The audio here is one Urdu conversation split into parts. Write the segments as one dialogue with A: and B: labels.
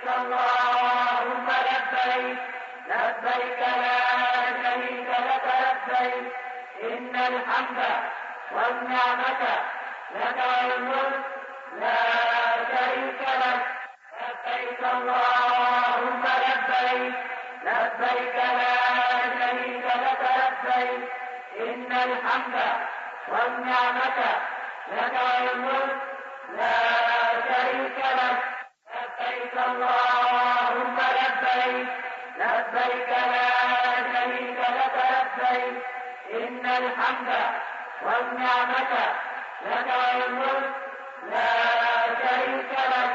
A: اللهم لبيك لبيك لا شريك لك لبيك إن الحمد والنعمة لك والملك لا شريك لك لبيك اللهم لبيك لبيك لا شريك لك لبيك إن الحمد والنعمة لك والملك لا شريك لك لبيك اللهم لبيك لبيك لا شريك لك لبيك إن الحمد والنعمة لك والملك لا شريك لك.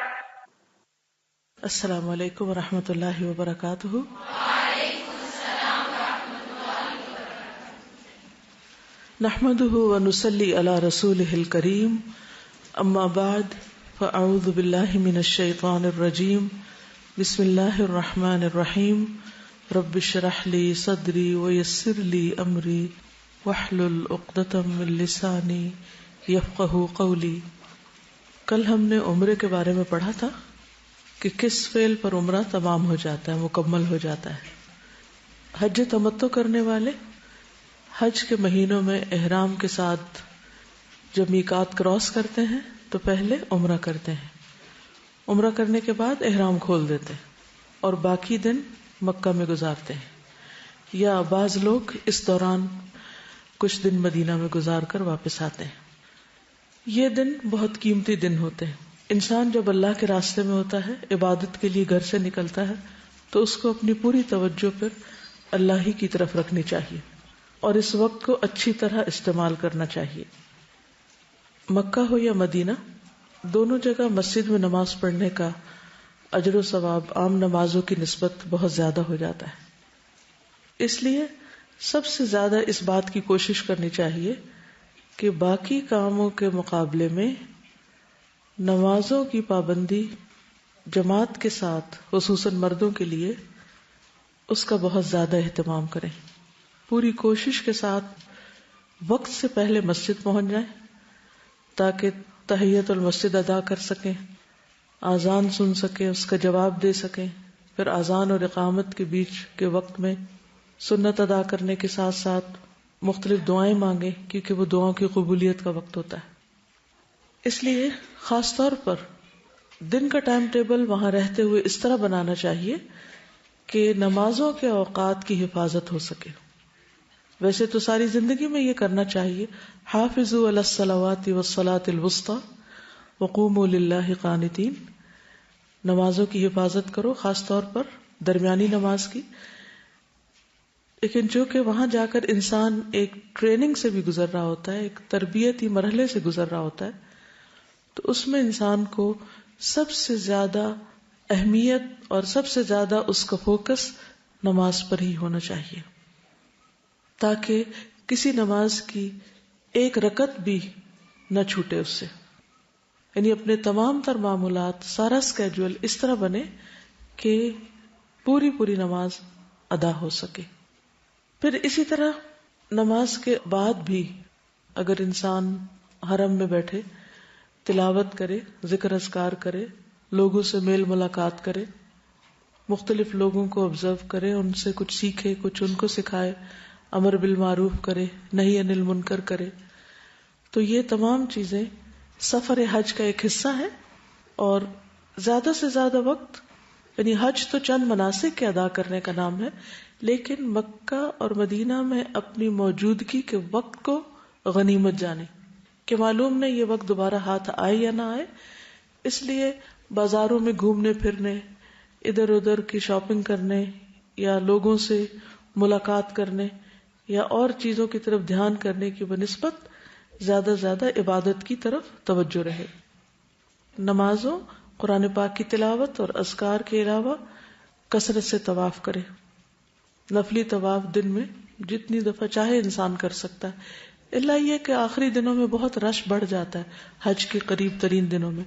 B: السلام علیکم ورحمۃ اللہ وبرکاتہ.
C: وعلیکم السلام ورحمۃ اللہ وبرکاتہ.
B: نحمده ونصلي على رسوله الكريم. اما بعد فاعوذ باللہ من الشیطان الرجیم. بسم اللہ الرحمن الرحیم. رب اشرح لي صدری ويسر لي امری واحلل عقدۃ من لسانی یفقہوا قولی. کل ہم نے عمرے کے بارے میں پڑھا تھا کہ کس فعل پر عمرہ تمام ہو جاتا ہے، مکمل ہو جاتا ہے. حج تمتع کرنے والے حج کے مہینوں میں احرام کے ساتھ جب میقات کراس کرتے ہیں تو پہلے عمرہ کرتے ہیں. عمرہ کرنے کے بعد احرام کھول دیتے ہیں اور باقی دن مکہ میں گزارتے ہیں، یا بعض لوگ اس دوران کچھ دن مدینہ میں گزار کر واپس آتے ہیں. یہ دن بہت قیمتی دن ہوتے ہیں. انسان جب اللہ کے راستے میں ہوتا ہے، عبادت کے لیے گھر سے نکلتا ہے، تو اس کو اپنی پوری توجہ پھر اللہ ہی کی طرف رکھنی چاہیے اور اس وقت کو اچھی طرح استعمال کرنا چاہیے. مکہ ہو یا مدینہ، دونوں جگہ مسجد میں نماز پڑھنے کا اجر و ثواب عام نمازوں کی نسبت بہت زیادہ ہو جاتا ہے. اس لیے سب سے زیادہ اس بات کی کوشش کرنی چاہیے کہ باقی کاموں کے مقابلے میں نمازوں کی پابندی جماعت کے ساتھ، خصوصاً مردوں کے لیے، اس کا بہت زیادہ اہتمام کریں. پوری کوشش کے ساتھ وقت سے پہلے مسجد پہنچ جائیں تاکہ تحیت المسجد ادا کر سکیں، اذان سن سکیں، اس کا جواب دے سکیں. پھر اذان اور اقامت کے بیچ کے وقت میں سنت ادا کرنے کے ساتھ ساتھ مختلف دعائیں مانگیں، کیونکہ وہ دعاؤں کی قبولیت کا وقت ہوتا ہے. اس لیے خاص طور پر دن کا ٹائم ٹیبل وہاں رہتے ہوئے اس طرح بنانا چاہیے کہ نمازوں کے اوقات کی حفاظت ہو سکے. ویسے تو ساری زندگی میں یہ کرنا چاہیے، حافظوا علی الصلوات والصلاة الوسطی وقوموا للہ قانتین. نمازوں کی حفاظت کرو، خاص طور پر درمیانی نماز کی. لیکن چونکہ وہاں جا کر انسان ایک ٹریننگ سے بھی گزر رہا ہوتا ہے، ایک تربیتی مرحلے سے گزر رہا ہوتا ہے، تو اس میں انسان کو سب سے زیادہ اہمیت اور سب سے زیادہ اس کا فوکس نماز پر ہی ہونا چاہیے، تاکہ کسی نماز کی ایک رکعت بھی نہ چھوٹے اس سے. یعنی اپنے تمام تر معمولات، سارا سکیجول اس طرح بنے کہ پوری نماز ادا ہو سکے. پھر اسی طرح نماز کے بعد بھی اگر انسان حرم میں بیٹھے تلاوت کرے، ذکر اذکار کرے، لوگوں سے میل ملاقات کرے، مختلف لوگوں کو آبزرو کرے، ان سے کچھ سیکھے، کچھ ان کو سکھائے، امر بالمعروف کرے، نہی عن المنکر کرے، تو یہ تمام چیزیں سفر حج کا ایک حصہ ہے. اور زیادہ سے زیادہ وقت، یعنی حج تو چند مناسک کے ادا کرنے کا نام ہے، لیکن مکہ اور مدینہ میں اپنی موجودگی کے وقت کو غنیمت جانے کہ معلوم نہیں یہ وقت دوبارہ ہاتھ آئے یا نہ آئے. اس لیے بازاروں میں گھومنے پھرنے، ادھر ادھر کی شاپنگ کرنے، یا لوگوں سے ملاقات کرنے، یا اور چیزوں کی طرف دھیان کرنے کی بنسبت زیادہ زیادہ عبادت کی طرف توجہ رہے. نمازوں، قرآن پاک کی تلاوت اور اذکار کے علاوہ کثرت سے طواف کرے. نفلی طواف دن میں جتنی دفعہ چاہے انسان کر سکتا ہے، الا یہ کہ آخری دنوں میں بہت رش بڑھ جاتا ہے حج کے قریب ترین دنوں میں،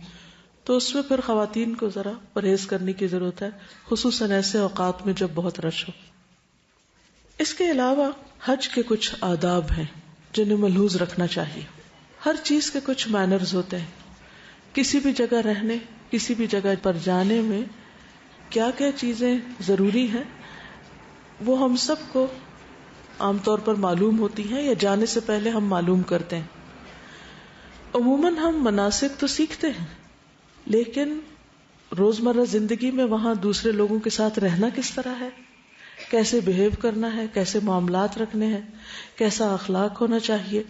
B: تو اس میں پھر خواتین کو ذرا پرہیز کرنے کی ضرورت ہے، خصوصاً ایسے اوقات میں جب بہت رش ہو. اس کے علاوہ حج کے کچھ آداب ہیں جنہیں ملحوظ رکھنا چاہیے. ہر چیز کے کچھ مینرز ہوتے ہیں. کسی بھی جگہ رہنے، کسی بھی جگہ پر جانے میں کیا کیا چیزیں ضروری ہیں وہ ہم سب کو عام طور پر معلوم ہوتی ہیں یا جانے سے پہلے ہم معلوم کرتے ہیں. عموماً ہم مناسک تو سیکھتے ہیں لیکن روزمرہ زندگی میں وہاں دوسرے لوگوں کے ساتھ رہنا کس طرح ہے، کیسے بہیو کرنا ہے، کیسے معاملات رکھنے ہیں، کیسا اخلاق ہونا چاہیے،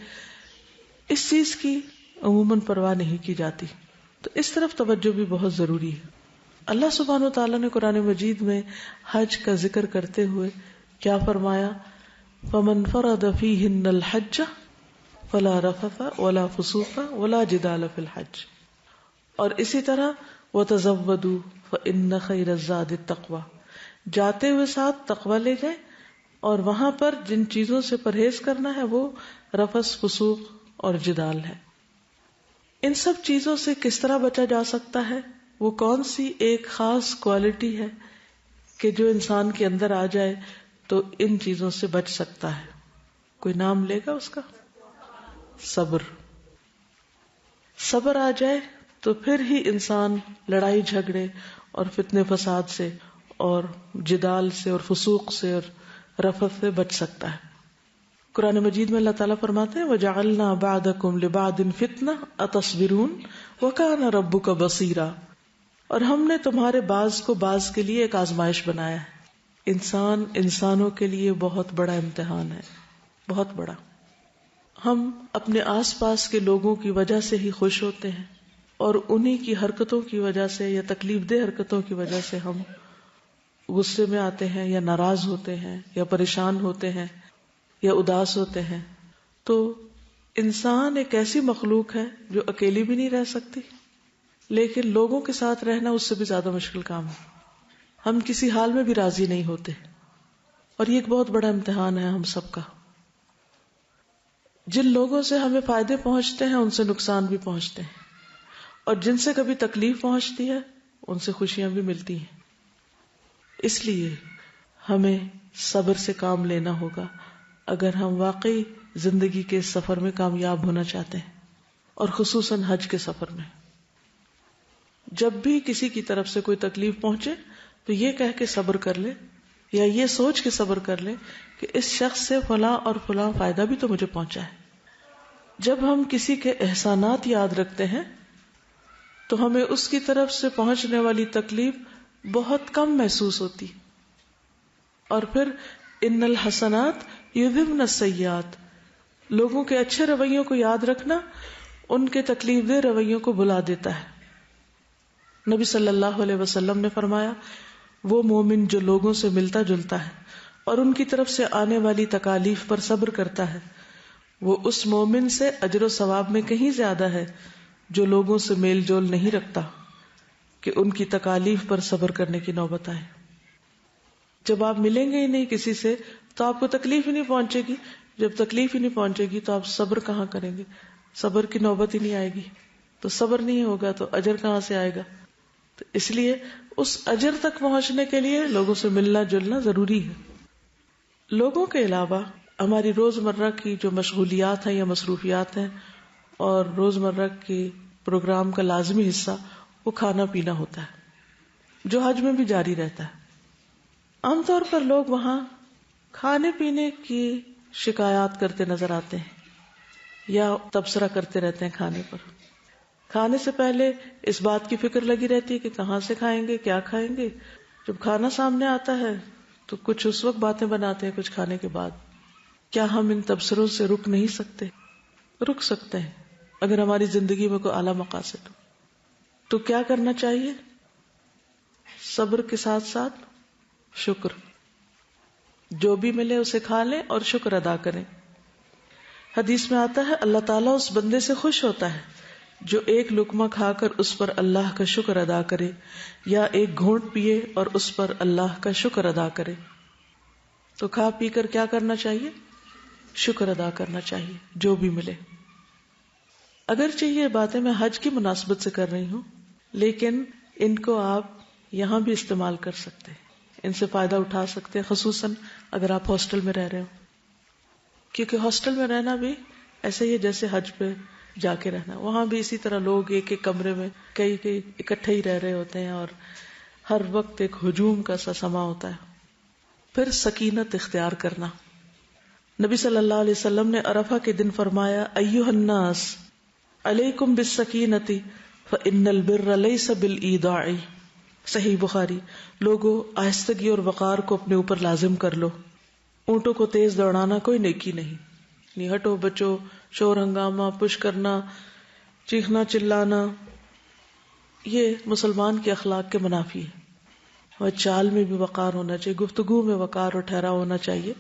B: اس چیز کی عموماً پرواہ نہیں کی جاتی. تو اس طرف توجہ بھی بہت ضروری ہے. اللہ سبحانہ وتعالیٰ نے قرآن مجید میں حج کا ذکر کرتے ہوئے کیا فرمایا؟ فَمَنْ فَرَضَ فِيهِنَّ الْحَجَّ فَلَا رَفَثَ وَلَا فُسُوقَ وَلَا جِدَالَ فِي الْحَجِّ. اور اسی طرح وَتَزَوَّدُوا فَإِنَّ خَيْرَ الزَّادِ التَّقْوَى، جاتے ہوئے ساتھ تقوی لے جائیں، اور وہاں پر جن چیزوں سے پرہیز کرنا ہے وہ رفث، فسوق اور جدال ہے. ان سب چیزوں سے کس طرح بچا جا سکتا ہے؟ وہ کون سی ایک خاص کوالٹی ہے کہ جو انسان کے اندر آ جائے تو ان چیزوں سے بچ سکتا ہے؟ کوئی نام لے گا اس کا؟ صبر. صبر آ جائے تو پھر ہی انسان لڑائی جھگڑے اور فتنے فساد سے اور جدال سے اور فسوق سے اور رفث سے بچ سکتا ہے. قرآن مجید میں اللہ تعالیٰ فرماتے ہیں وَجَعَلْنَا بَعْدَكُمْ لِبَعْدٍ فِتْنَةً أَتَصْبِرُونَ وَكَانَ رَبُّكَ بَصِيرًا. اور ہم نے تمہارے بعض کو بعض کے لیے ایک آزمائش بنایا ہے. انسان انسانوں کے لیے بہت بڑا امتحان ہے، بہت بڑا. ہم اپنے آس پاس کے لوگوں کی وجہ سے ہی خوش ہوتے ہیں اور انہی کی حرکتوں کی وجہ سے یا تکلیف دہ حرکتوں کی وجہ سے ہم غصے میں آتے ہیں یا ناراض ہوتے ہیں یا پریشان ہوتے ہیں یا اداس ہوتے ہیں. تو انسان ایک ایسی مخلوق ہے جو اکیلی بھی نہیں رہ سکتی، لیکن لوگوں کے ساتھ رہنا اس سے بھی زیادہ مشکل کام ہے. ہم کسی حال میں بھی راضی نہیں ہوتے اور یہ ایک بہت بڑا امتحان ہے ہم سب کا. جن لوگوں سے ہمیں فائدے پہنچتے ہیں ان سے نقصان بھی پہنچتے ہیں، اور جن سے کبھی تکلیف پہنچتی ہے ان سے خوشیاں بھی ملتی ہیں. اس لیے ہمیں صبر سے کام لینا ہوگا اگر ہم واقعی زندگی کے اس سفر میں کامیاب ہونا چاہتے ہیں، اور خصوصاً حج کے سفر میں. جب بھی کسی کی طرف سے کوئی تکلیف پہنچے تو یہ کہہ کے صبر کر لے یا یہ سوچ کے صبر کر لے کہ اس شخص سے فلاں اور فلاں فائدہ بھی تو مجھے پہنچا ہے. جب ہم کسی کے احسانات یاد رکھتے ہیں تو ہمیں اس کی طرف سے پہنچنے والی تکلیف بہت کم محسوس ہوتی. اور پھر ان الحسنات یذہبن السیئات، لوگوں کے اچھے رویوں کو یاد رکھنا ان کے تکلیف دہ رویوں کو بھلا دیتا ہے. نبی صلی اللہ علیہ وسلم نے فرمایا وہ مومن جو لوگوں سے ملتا جلتا ہے اور ان کی طرف سے آنے والی تکالیف پر صبر کرتا ہے وہ اس مومن سے اجر و ثواب میں کہیں زیادہ ہے جو لوگوں سے میل جول نہیں رکھتا کہ ان کی تکالیف پر صبر کرنے کی نوبت آئے. جب آپ ملیں گے ہی نہیں کسی سے تو آپ کو تکلیف ہی نہیں پہنچے گی. جب تکلیف ہی نہیں پہنچے گی تو آپ صبر کہاں کریں گے؟ صبر کی نوبت ہی نہیں آئے گی. تو صبر نہیں ہوگا تو اجر کہاں سے آئے گا؟ تو اس لیے اس اجر تک پہنچنے کے لیے لوگوں سے ملنا جلنا ضروری ہے. لوگوں کے علاوہ ہماری روزمرہ کی جو مشغولیات ہیں یا مصروفیات ہیں اور روزمرہ کے پروگرام کا لازمی حصہ وہ کھانا پینا ہوتا ہے جو حج میں بھی جاری رہتا ہے. عام طور پر لوگ وہاں کھانے پینے کی شکایات کرتے نظر آتے ہیں یا تبصرہ کرتے رہتے ہیں کھانے پر. کھانے سے پہلے اس بات کی فکر لگی رہتی ہے کہ کہاں سے کھائیں گے، کیا کھائیں گے. جب کھانا سامنے آتا ہے تو کچھ اس وقت باتیں بناتے ہیں، کچھ کھانے کے بعد. کیا ہم ان تبصروں سے رک نہیں سکتے؟ رک سکتے ہیں اگر ہماری زندگی میں کوئی اعلیٰ مقاصد ہو. تو کیا کرنا چاہیے؟ صبر کے ساتھ ساتھ شکر. جو بھی ملے اسے کھا لیں اور شکر ادا کریں. حدیث میں آتا ہے اللہ تعالیٰ اس بندے سے خوش ہوتا ہے جو ایک لقمہ کھا کر اس پر اللہ کا شکر ادا کرے یا ایک گھونٹ پیے اور اس پر اللہ کا شکر ادا کرے. تو کھا پی کر کیا کرنا چاہیے؟ شکر ادا کرنا چاہیے جو بھی ملے. اگرچہ یہ باتیں میں حج کی مناسبت سے کر رہی ہوں لیکن ان کو آپ یہاں بھی استعمال کر سکتے ہیں، ان سے فائدہ اٹھا سکتے ہیں، خصوصاً اگر آپ ہاسٹل میں رہ رہے ہو. کیونکہ ہاسٹل میں رہنا بھی ایسے ہی جیسے حج پہ جا کے رہنا. وہاں بھی اسی طرح لوگ ایک ایک کمرے میں کئی اکٹھے ہی رہ رہے ہوتے ہیں اور ہر وقت ایک ہجوم کا سا سما ہوتا ہے. پھر سکینت اختیار کرنا. نبی صلی اللہ علیہ وسلم نے عرفہ کے دن فرمایا ایھا الناس علیکم بالسکینۃ فإن البر لیس بالایداع. صحیح بخاری. لوگوں آہستگی اور وقار کو اپنے اوپر لازم کر لو. اونٹوں کو تیز دوڑانا کوئی نیکی نہیں. نہیں ہٹو بچو، شور ہنگامہ، پش کرنا، چیخنا چلانا، یہ مسلمان کے اخلاق کے منافی ہے. اور چال میں بھی وقار ہونا چاہیے، گفتگو میں وقار اور ٹھہراؤ ہونا چاہیے.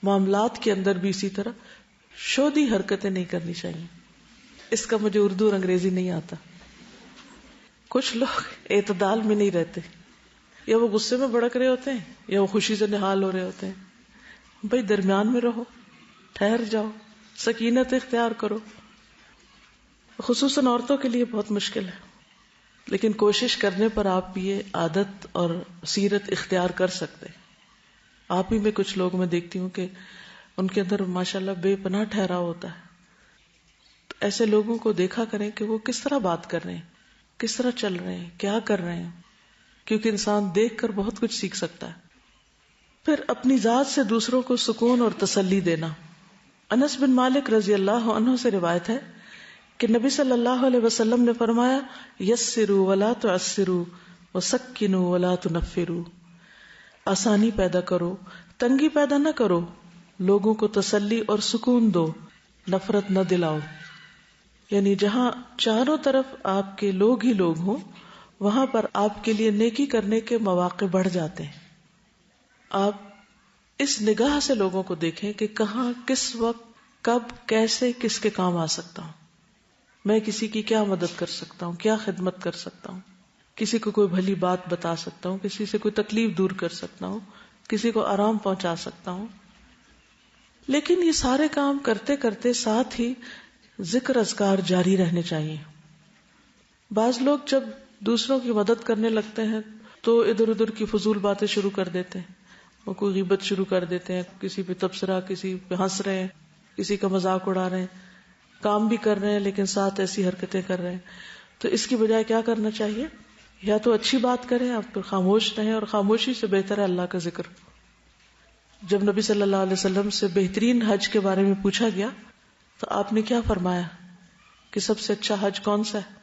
B: معاملات کے اندر بھی اسی طرح شودی حرکتیں نہیں کرنی چاہیے. اس کا مجھے اردو اور انگریزی نہیں آتا. کچھ لوگ اعتدال میں نہیں رہتے، یا وہ غصے میں بھڑک رہے ہوتے ہیں یا وہ خوشی سے نہال ہو رہے ہوتے ہیں. بھائی درمیان میں رہو، ٹھہر جاؤ، سکینت اختیار کرو. خصوصاً عورتوں کے لیے بہت مشکل ہے، لیکن کوشش کرنے پر آپ یہ عادت اور سیرت اختیار کر سکتے. آپ ہی میں کچھ لوگ میں دیکھتی ہوں کہ ان کے اندر ماشاءاللہ بے پناہ ٹھہراؤ ہوتا ہے. تو ایسے لوگوں کو دیکھا کریں کہ وہ کس طرح بات کر رہے ہیں، کس طرح چل رہے ہیں، کیا کر رہے ہیں، کیونکہ انسان دیکھ کر بہت کچھ سیکھ سکتا ہے. پھر اپنی ذات سے دوسروں کو سکون اور تسلی دینا. انس بن مالک رضی اللہ عنہ سے روایت ہے کہ نبی صلی اللہ علیہ وسلم نے فرمایا یسروا ولا تعسروا وسکنوا ولا تنفروا. آسانی پیدا کرو، تنگی پیدا نہ کرو، لوگوں کو تسلی اور سکون دو، نفرت نہ دلاؤ. یعنی جہاں چاروں طرف آپ کے لوگ ہی لوگ ہوں وہاں پر آپ کے لیے نیکی کرنے کے مواقع بڑھ جاتے ہیں. آپ اس نگاہ سے لوگوں کو دیکھیں کہ کہاں، کس وقت، کب، کیسے کس کے کام آ سکتا ہوں. میں کسی کی کیا مدد کر سکتا ہوں، کیا خدمت کر سکتا ہوں، کسی کو کوئی بھلی بات بتا سکتا ہوں، کسی سے کوئی تکلیف دور کر سکتا ہوں، کسی کو آرام پہنچا سکتا ہوں. لیکن یہ سارے کام کرتے کرتے ساتھ ہی ذکر اذکار جاری رہنے چاہیے. بعض لوگ جب دوسروں کی مدد کرنے لگتے ہیں تو ادھر ادھر کی فضول باتیں شروع کر دیتے ہیں. وہ کوئی غیبت شروع کر دیتے ہیں، کسی پہ تبصرہ، کسی پہ ہنس رہے ہیں، کسی کا مذاق اڑا رہے ہیں، کام بھی کر رہے ہیں لیکن ساتھ ایسی حرکتیں کر رہے ہیں. تو اس کی بجائے کیا کرنا چاہیے؟ یا تو اچھی بات کریں، آپ پھر خاموش رہیں، اور خاموشی سے بہتر ہے اللہ کا ذکر. جب نبی صلی اللہ علیہ وسلم سے بہترین حج کے بارے میں پوچھا گیا تو آپ نے کیا فرمایا کہ سب سے اچھا حج کون سا ہے؟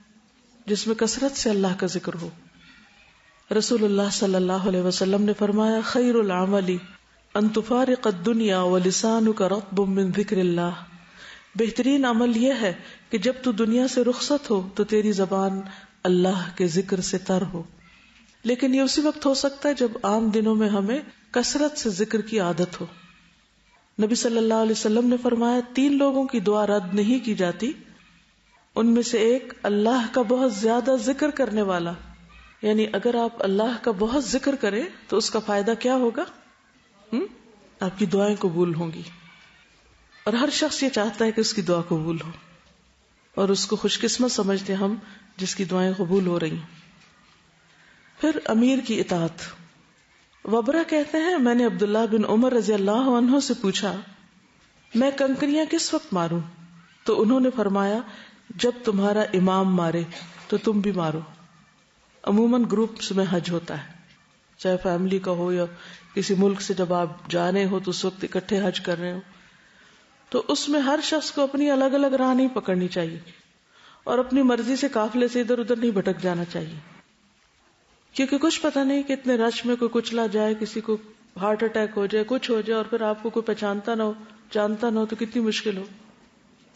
B: جس میں کثرت سے اللہ کا ذکر ہو. رسول اللہ صلی اللہ علیہ وسلم نے فرمایا خیر العمل ان تفارق الدنیا ولسانک رطب من ذکر اللہ. بہترین عمل یہ ہے کہ جب تو دنیا سے رخصت ہو تو تیری زبان اللہ کے ذکر سے تر ہو. لیکن یہ اسی وقت ہو سکتا ہے جب عام دنوں میں ہمیں کثرت سے ذکر کی عادت ہو. نبی صلی اللہ علیہ وسلم نے فرمایا 3 لوگوں کی دعا رد نہیں کی جاتی. ان میں سے ایک اللہ کا بہت زیادہ ذکر کرنے والا. یعنی اگر آپ اللہ کا بہت ذکر کریں تو اس کا فائدہ کیا ہوگا؟ آپ کی دعائیں قبول ہوں گی. اور ہر شخص یہ چاہتا ہے کہ اس کی دعا قبول ہو، اور اس کو خوش قسمت سمجھتے ہم جس کی دعائیں قبول ہو رہی ہیں. پھر امیر کی اطاعت. وبرہ کہتے ہیں میں نے عبداللہ بن عمر رضی اللہ عنہ سے پوچھا میں کنکریاں کس وقت ماروں؟ تو انہوں نے فرمایا جب تمہارا امام مارے تو تم بھی مارو. عموماً گروپس میں حج ہوتا ہے، چاہے فیملی کا ہو یا کسی ملک سے جب آپ جا رہے ہو تو اس وقت اکٹھے حج کر رہے ہو، تو اس میں ہر شخص کو اپنی الگ الگ راہ نہیں پکڑنی چاہیے اور اپنی مرضی سے قافلے سے ادھر ادھر نہیں بھٹک جانا چاہیے. کیونکہ کچھ پتہ نہیں کہ اتنے رش میں کوئی کچلا جائے، کسی کو ہارٹ اٹیک ہو جائے، کچھ ہو جائے، اور پھر آپ کو کوئی پہچانتا نہ ہو، جانتا نہ ہو تو کتنی مشکل ہو.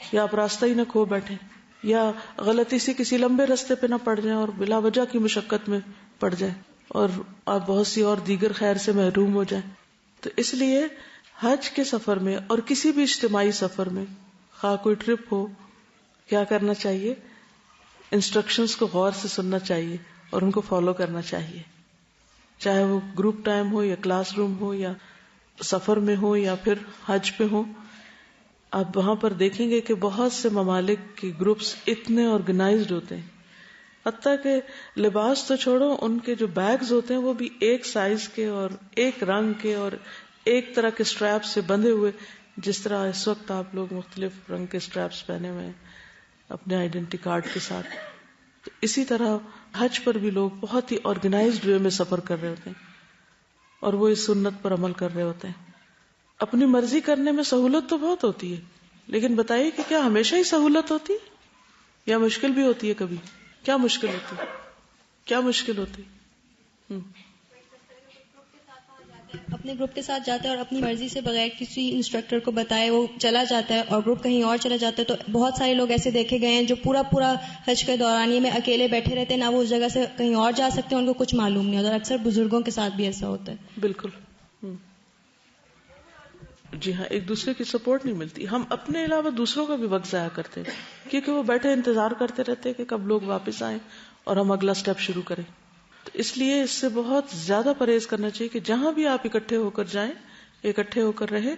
B: یا آپ راستہ ہی نہ کھو بیٹھیں، یا غلطی سے کسی لمبے راستے پہ نہ پڑ جائیں اور بلا وجہ کی مشقت میں پڑ جائیں اور آپ بہت سی اور دیگر خیر سے محروم ہو جائیں. تو اس لیے حج کے سفر میں اور کسی بھی اجتماعی سفر میں، خواہ کوئی ٹرپ ہو، کیا کرنا چاہیے؟ انسٹرکشنز کو غور سے سننا چاہیے اور ان کو فالو کرنا چاہیے. چاہے وہ گروپ ٹائم ہو یا کلاس روم ہو یا سفر میں ہو یا پھر حج پہ ہو. آپ وہاں پر دیکھیں گے کہ بہت سے ممالک کے گروپس اتنے آرگنائزڈ ہوتے ہیں، حتیٰ کہ لباس تو چھوڑو، ان کے جو بیگز ہوتے ہیں وہ بھی ایک سائز کے اور ایک رنگ کے اور ایک طرح کے سٹریپ سے بندھے ہوئے. جس طرح اس وقت آپ لوگ مختلف رنگ کے سٹریپس پہنے ہوئے ہیں اپنے آئیڈینٹی کارڈ کے ساتھ، تو اسی طرح حج پر بھی لوگ بہت ہی آرگنائزڈ وے میں سفر کر رہے ہوتے ہیں اور وہ اس سنت پر عمل کر رہے ہوتے ہیں. اپنی مرضی کرنے میں سہولت تو بہت ہوتی ہے، لیکن بتائیے کہ کیا ہمیشہ ہی سہولت ہوتی ہے یا مشکل بھی ہوتی ہے؟ کبھی کیا مشکل ہوتی ہے؟ کیا مشکل ہوتی ہے؟
D: اپنے گروپ کے ساتھ جاتا ہے اور اپنی مرضی سے بغیر کسی انسٹرکٹر کو بتائے وہ چلا جاتا ہے اور گروپ کہیں اور چلا جاتا ہے. تو بہت سارے لوگ ایسے دیکھے گئے ہیں جو پورا حج کے دورانیے میں اکیلے بیٹھے رہتے ہیں، نہ وہ اس جگہ سے کہیں اور جا سکتے ہیں، ان کو کچھ معلوم نہیں ہوتا. اور اکثر بزرگوں کے ساتھ بھی ایسا ہوتا ہے.
B: بالکل. جی ہاں، ایک دوسرے کی سپورٹ نہیں ملتی. ہم اپنے علاوہ دوسروں کا بھی وقت ضائع کرتے ہیں کیونکہ وہ بیٹھے انتظار کرتے رہتے کہ کب لوگ واپس آئیں اور ہم اگلا سٹیپ شروع کریں. تو اس لیے اس سے بہت زیادہ پرہیز کرنا چاہیے کہ جہاں بھی آپ اکٹھے ہو کر جائیں، اکٹھے ہو کر رہیں،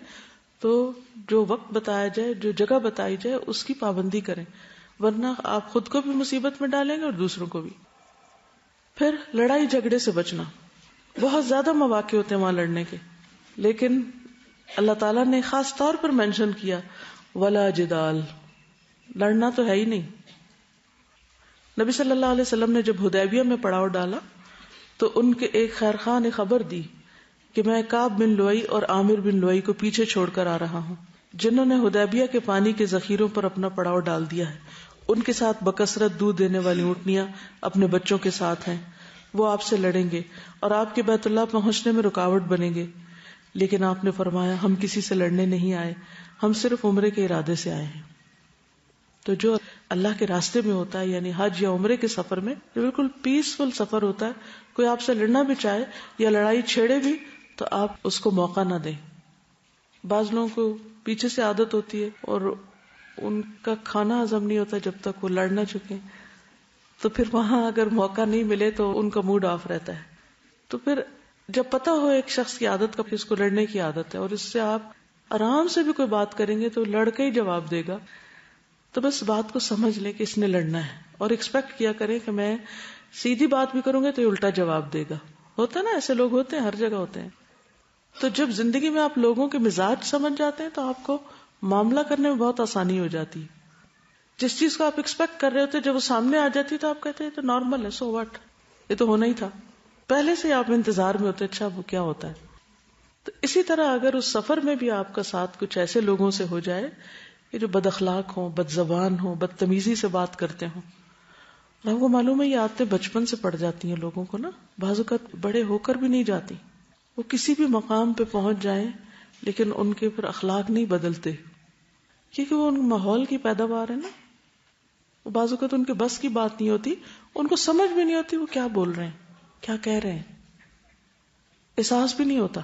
B: تو جو وقت بتایا جائے، جو جگہ بتائی جائے، اس کی پابندی کریں، ورنہ آپ خود کو بھی مصیبت میں ڈالیں گے اور دوسروں کو بھی. پھر لڑائی جھگڑے سے بچنا. بہت زیادہ مواقع ہوتے ہیں وہاں لڑنے کے، لیکن اللہ تعالیٰ نے خاص طور پر مینشن کیا ولا جدال، لڑنا تو ہے ہی نہیں. نبی صلی اللہ علیہ وسلم نے جب حدیبیہ میں پڑاؤ ڈالا تو ان کے ایک خیر خواہ نے خبر دی کہ میں کعب بن لؤی اور عامر بن لؤی کو پیچھے چھوڑ کر آ رہا ہوں، جنہوں نے حدیبیہ کے پانی کے ذخیروں پر اپنا پڑاؤ ڈال دیا ہے. ان کے ساتھ بکثرت دودھ دینے والی اونٹنیاں اپنے بچوں کے ساتھ ہیں. وہ آپ سے لڑیں گے اور آپ کے بیت اللہ پہنچنے میں رکاوٹ بنیں گے. لیکن آپ نے فرمایا ہم کسی سے لڑنے نہیں آئے، ہم صرف عمرے کے ارادے سے آئے ہیں. تو جو اللہ کے راستے میں ہوتا ہے، یعنی حج یا عمرے کے سفر میں، جو بالکل پیسفل سفر ہوتا ہے، کوئی آپ سے لڑنا بھی چاہے یا لڑائی چھیڑے بھی تو آپ اس کو موقع نہ دیں. بعض لوگوں کو پیچھے سے عادت ہوتی ہے اور ان کا کھانا ہضم نہیں ہوتا جب تک وہ لڑ نہ چکے، تو پھر وہاں اگر موقع نہیں ملے تو ان کا موڈ آف رہتا ہے. تو پھر جب پتا ہو ایک شخص کی عادت کا، اس کو لڑنے کی عادت ہے اور اس سے آپ آرام سے بھی کوئی بات کریں گے تو لڑ کے ہی جواب دے گا، تو بس بات کو سمجھ لیں کہ اس نے لڑنا ہے اور ایکسپیکٹ کیا کریں کہ میں سیدھی بات بھی کروں گے تو یہ الٹا جواب دے گا. ہوتا ہے نا، ایسے لوگ ہوتے ہیں، ہر جگہ ہوتے ہیں. تو جب زندگی میں آپ لوگوں کے مزاج سمجھ جاتے ہیں تو آپ کو معاملہ کرنے میں بہت آسانی ہو جاتی ہے. جس چیز کو آپ ایکسپیکٹ کر رہے ہوتے جب وہ سامنے آ جاتی تو آپ کہتے ہیں تو نارمل ہے، سو واٹ، یہ تو ہونا ہی تھا. پہلے سے آپ انتظار میں ہوتے اچھا وہ کیا ہوتا ہے. تو اسی طرح اگر اس سفر میں بھی آپ کا ساتھ کچھ ایسے لوگوں سے ہو جائے کہ جو بد اخلاق ہوں، بد زبان ہوں، بدتمیزی سے بات کرتے ہوں، اور آپ کو معلوم ہے یہ عادتیں بچپن سے پڑ جاتی ہیں لوگوں کو نا، بعض اوقات بڑے ہو کر بھی نہیں جاتی. وہ کسی بھی مقام پہ پہنچ جائیں لیکن ان کے پھر اخلاق نہیں بدلتے کیونکہ وہ ان ماحول کی پیداوار ہے نا. بعض اوقات ان کے بس کی بات نہیں ہوتی، ان کو سمجھ بھی نہیں ہوتی وہ کیا بول رہے ہیں، کیا کہہ رہے ہیں، احساس بھی نہیں ہوتا.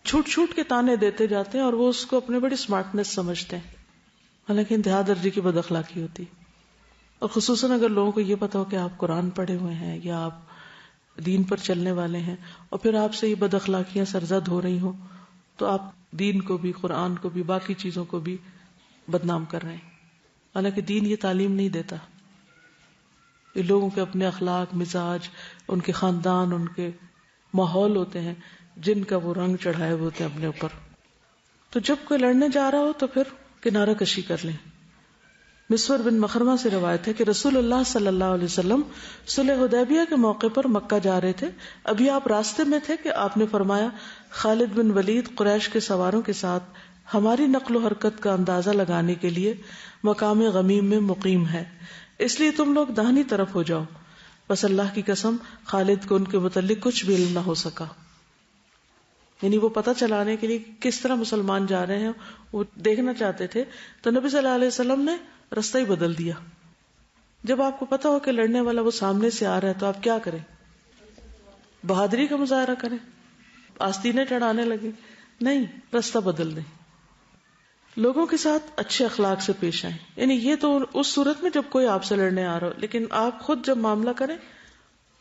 B: چھوٹ چھوٹ کے تانے دیتے جاتے ہیں اور وہ اس کو اپنے بڑی سمارٹنیس سمجھتے ہیں، حالانکہ انتہا درجے کی بد اخلاقی ہوتی. اور خصوصاً اگر لوگوں کو یہ پتا ہو کہ آپ قرآن پڑھے ہوئے ہیں یا آپ دین پر چلنے والے ہیں اور پھر آپ سے یہ بد اخلاقیاں سرزد ہو رہی ہوں تو آپ دین کو بھی، قرآن کو بھی، باقی چیزوں کو بھی بدنام کر رہے ہیں. حالانکہ دین یہ تعلیم نہیں دیتا. یہ لوگوں کے اپنے اخلاق، مزاج، ان کے خاندان، ان کے ماحول ہوتے ہیں جن کا وہ رنگ چڑھائے ہوئے ہوتے ہیں اپنے اوپر. تو جب کوئی لڑنے جا رہا ہو تو پھر کنارہ کشی کر لیں. مسور بن مخرمہ سے روایت ہے کہ رسول اللہ صلی اللہ علیہ وسلم صلح حدیبیہ کے موقع پر مکہ جا رہے تھے. ابھی آپ راستے میں تھے کہ آپ نے فرمایا خالد بن ولید قریش کے سواروں کے ساتھ ہماری نقل و حرکت کا اندازہ لگانے کے لیے مقام غمیم میں مقیم ہے، اس لیے تم لوگ داہنی طرف ہو جاؤ. بس اللہ کی قسم خالد کو ان کے متعلق کچھ بھی علم نہ ہو سکا. یعنی وہ پتہ چلانے کے لیے کس طرح مسلمان جا رہے ہیں وہ دیکھنا چاہتے تھے. تو نبی صلی اللہ علیہ وسلم نے رستہ ہی بدل دیا. جب آپ کو پتا ہو کہ لڑنے والا وہ سامنے سے آ رہا ہے تو آپ کیا کریں؟ بہادری کا مظاہرہ کریں، آستینیں چڑھانے لگے؟ نہیں، رستہ بدل دیں. لوگوں کے ساتھ اچھے اخلاق سے پیش آئیں. یعنی یہ تو اس صورت میں جب کوئی آپ سے لڑنے آ رہا ہو، لیکن آپ خود جب معاملہ کریں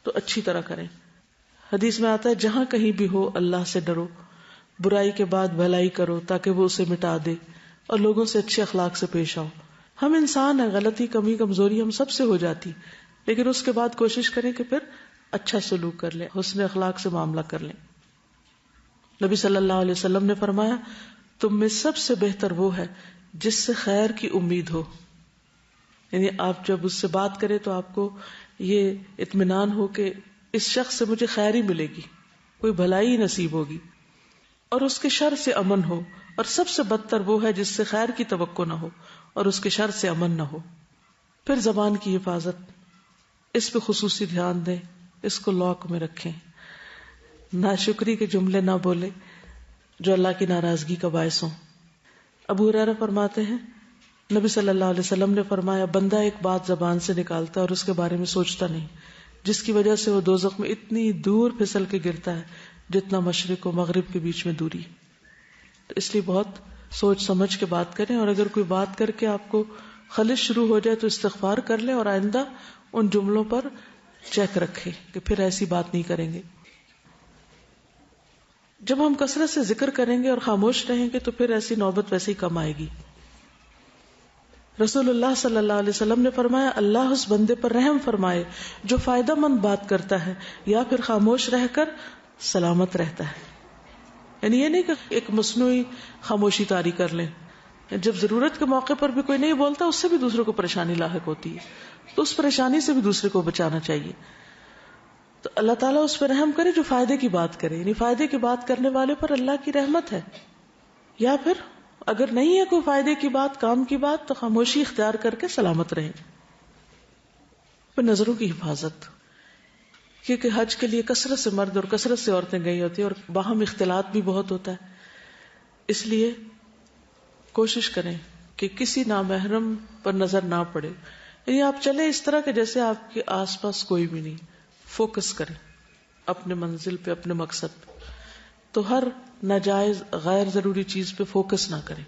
B: تو اچھی طرح کریں. حدیث میں آتا ہے جہاں کہیں بھی ہو اللہ سے ڈرو، برائی کے بعد بھلائی کرو تاکہ وہ اسے مٹا دے، اور لوگوں سے اچھے اخلاق سے پیش آؤ. ہم انسان ہیں، غلطی، کمی، کمزوری ہم سب سے ہو جاتی، لیکن اس کے بعد کوشش کریں کہ پھر اچھا سلوک کر لیں، حسن اخلاق سے معاملہ کر لیں. نبی صلی اللہ علیہ وسلم نے فرمایا تم میں سب سے بہتر وہ ہے جس سے خیر کی امید ہو. یعنی آپ جب اس سے بات کریں تو آپ کو یہ اطمینان ہو کہ اس شخص سے مجھے خیر ہی ملے گی، کوئی بھلائی نصیب ہوگی، اور اس کے شر سے امن ہو. اور سب سے بدتر وہ ہے جس سے خیر کی توقع نہ ہو اور اس کے شر سے امن نہ ہو. پھر زبان کی حفاظت، اس پہ خصوصی دھیان دیں، اس کو لاک میں رکھیں، ناشکری کے جملے نہ بولے جو اللہ کی ناراضگی کا باعث ہوں. ابو ہریرہ فرماتے ہیں نبی صلی اللہ علیہ وسلم نے فرمایا بندہ ایک بات زبان سے نکالتا ہے اور اس کے بارے میں سوچتا نہیں، جس کی وجہ سے وہ دوزخ میں اتنی دور پھسل کے گرتا ہے جتنا مشرق و مغرب کے بیچ میں دوری. تو اس لیے بہت سوچ سمجھ کے بات کریں، اور اگر کوئی بات کر کے آپ کو خلش شروع ہو جائے تو استغفار کر لیں اور آئندہ ان جملوں پر چیک رکھیں کہ پھر ایسی بات نہیں کریں گے. جب ہم کثرت سے ذکر کریں گے اور خاموش رہیں گے تو پھر ایسی نوبت ویسے ہی کم آئے گی. رسول اللہ صلی اللہ علیہ وسلم نے فرمایا اللہ اس بندے پر رحم فرمائے جو فائدہ مند بات کرتا ہے یا پھر خاموش رہ کر سلامت رہتا ہے. یعنی یہ نہیں کہ ایک مصنوعی خاموشی طاری کر لیں، جب ضرورت کے موقع پر بھی کوئی نہیں بولتا اس سے بھی دوسروں کو پریشانی لاحق ہوتی ہے، تو اس پریشانی سے بھی دوسرے کو بچانا چاہیے. تو اللہ تعالیٰ اس پر رحم کرے جو فائدے کی بات کرے، یعنی فائدے کی بات کرنے والے پر اللہ کی رحمت ہے. یا پھر اگر نہیں ہے کوئی فائدے کی بات، کام کی بات، تو خاموشی اختیار کر کے سلامت رہیں. پھر نظروں کی حفاظت، کیونکہ حج کے لیے کثرت سے مرد اور کثرت سے عورتیں گئی ہوتی ہیں اور باہم اختلاط بھی بہت ہوتا ہے. اس لیے کوشش کریں کہ کسی نامحرم پر نظر نہ پڑے. یعنی آپ چلیں اس طرح کہ جیسے آپ کے آس پاس کوئی بھی نہیں، فوکس کریں اپنے منزل پہ، اپنے مقصد پہ. تو ہر ناجائز غیر ضروری چیز پہ فوکس نہ کریں،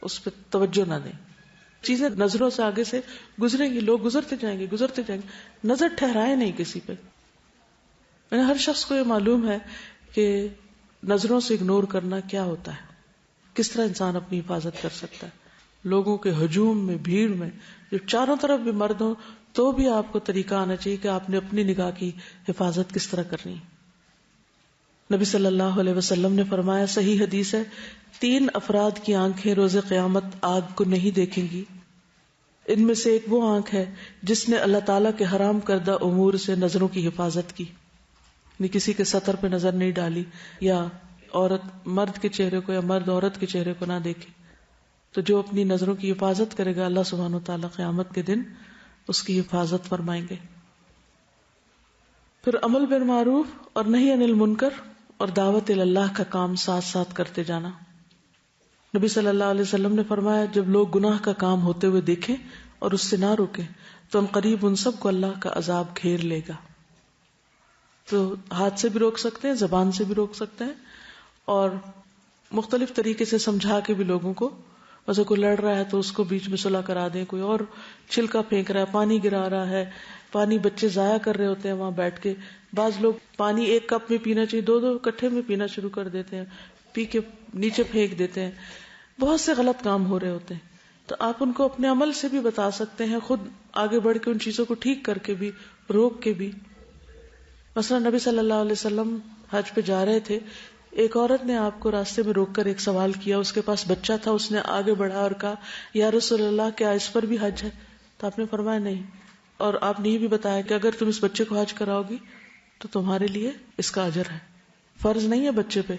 B: اس پہ توجہ نہ دیں. چیزیں نظروں سے آگے سے گزریں گی، لوگ گزرتے جائیں گے، نظر ٹھہرائے نہیں کسی پہ. یعنی ہر شخص کو یہ معلوم ہے کہ نظروں سے اگنور کرنا کیا ہوتا ہے، کس طرح انسان اپنی حفاظت کر سکتا ہے. لوگوں کے ہجوم میں، بھیڑ میں، جو چاروں طرف بھی مرد ہوں تو بھی آپ کو طریقہ آنا چاہیے کہ آپ نے اپنی نگاہ کی حفاظت کس طرح کرنی. نبی صلی اللہ علیہ وسلم نے فرمایا، صحیح حدیث ہے، 3 افراد کی آنکھیں روز قیامت آگ کو نہیں دیکھیں گی. ان میں سے ایک وہ آنکھ ہے جس نے اللہ تعالیٰ کے حرام کردہ امور سے نظروں کی حفاظت کی، یعنی کسی کے سطر پہ نظر نہیں ڈالی، یا عورت مرد کے چہرے کو یا مرد عورت کے چہرے کو نہ دیکھے. تو جو اپنی نظروں کی حفاظت کرے گا اللہ سبحانہ و تعالیٰ قیامت کے دن اس کی حفاظت فرمائیں گے. پھر عمل بالمعروف اور نہی عن المنکر اور دعوت اللہ کا کام ساتھ ساتھ کرتے جانا. نبی صلی اللہ علیہ وسلم نے فرمایا، جب لوگ گناہ کا کام ہوتے ہوئے دیکھیں اور اس سے نہ روکیں تو عنقریب ان سب کو اللہ کا عذاب گھیر لے گا. تو ہاتھ سے بھی روک سکتے ہیں، زبان سے بھی روک سکتے ہیں، اور مختلف طریقے سے سمجھا کے بھی لوگوں کو، ویسے کوئی لڑ رہا ہے تو اس کو بیچ میں صلح کرا دیں، کوئی اور چھلکا پھینک رہا ہے، پانی گرا رہا ہے، پانی بچے ضائع کر رہے ہوتے ہیں وہاں بیٹھ کے. بعض لوگ پانی 1 کپ میں پینا چاہیے 2 اکٹھے میں پینا شروع کر دیتے ہیں، پی کے نیچے پھینک دیتے ہیں. بہت سے غلط کام ہو رہے ہوتے ہیں. تو آپ ان کو اپنے عمل سے بھی بتا سکتے ہیں، خود آگے بڑھ کے ان چیزوں کو ٹھیک کر کے بھی، روک کے بھی. مثلا نبی صلی اللہ علیہ وسلم حج پہ جا رہے تھے، ایک عورت نے آپ کو راستے میں روک کر ایک سوال کیا، اس کے پاس بچہ تھا، اس نے آگے بڑھا اور کہا، یا رسول اللہ کیا اس پر بھی حج ہے؟ تو آپ نے فرمایا نہیں، اور آپ نے یہ بھی بتایا کہ اگر تم اس بچے کو حج کراؤ گی تو تمہارے لیے اس کا اجر ہے. فرض نہیں ہے بچے پہ،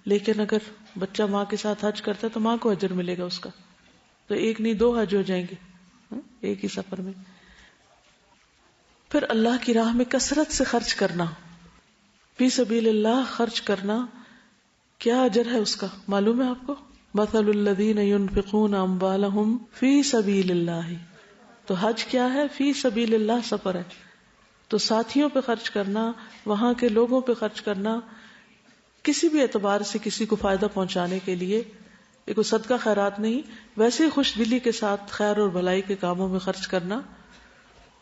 B: لیکن اگر بچہ ماں کے ساتھ حج کرتا ہے تو ماں کو اجر ملے گا اس کا. تو 1 نہیں 2 حج ہو جائیں گے ایک ہی سفر میں. پھر اللہ کی راہ میں کثرت سے خرچ کرنا، فی سبیل اللہ خرچ کرنا، کیا اجر ہے اس کا معلوم ہے آپ کو؟ مثل الذین ينفقون اموالهم فی سبیل اللہ. تو حج کیا ہے؟ فی سبیل اللہ سفر ہے. تو ساتھیوں پہ خرچ کرنا، وہاں کے لوگوں پہ خرچ کرنا، کسی بھی اعتبار سے کسی کو فائدہ پہنچانے کے لیے، یہ کوئی صدقہ خیرات نہیں، ویسے ہی خوش دلی کے ساتھ خیر اور بھلائی کے کاموں میں خرچ کرنا،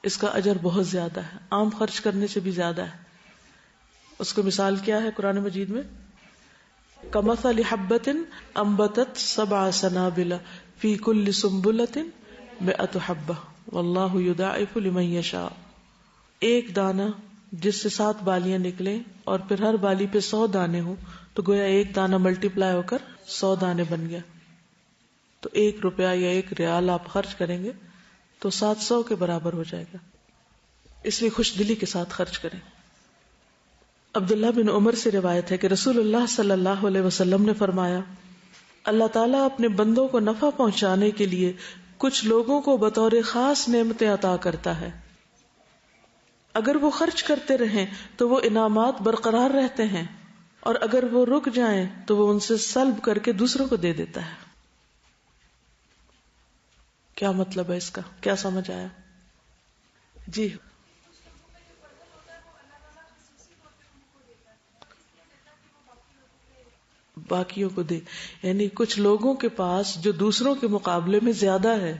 B: اس کا اجر بہت زیادہ ہے، عام خرچ کرنے سے بھی زیادہ ہے. اس کو مثال کیا ہے قرآن مجید میں؟ کمثل حبۃ انبتت 7 سنابل فی کل سنبلۃ 100 حبۃ واللہ یضاعف لمن یشاء. ایک دانہ جس سے 7 بالیاں نکلیں اور پھر ہر بالی پہ 100 دانے ہوں، تو گویا ایک دانہ ملٹیپلائی ہو کر 100 دانے بن گیا. تو 1 روپیہ یا 1 ریال آپ خرچ کریں گے تو 700 کے برابر ہو جائے گا. اس لیے خوش دلی کے ساتھ خرچ کریں. عبداللہ بن عمر سے روایت ہے کہ رسول اللہ صلی اللہ علیہ وسلم نے فرمایا اللہ تعالیٰ اپنے بندوں کو نفع پہنچانے کے لیے کچھ لوگوں کو بطور خاص نعمتیں عطا کرتا ہے. اگر وہ خرچ کرتے رہیں تو وہ انعامات برقرار رہتے ہیں، اور اگر وہ رک جائیں تو وہ ان سے سلب کر کے دوسروں کو دے دیتا ہے. کیا مطلب ہے اس کا؟ کیا سمجھ آیا؟ جی باقیوں کو دے، یعنی کچھ لوگوں کے پاس جو دوسروں کے مقابلے میں زیادہ ہے.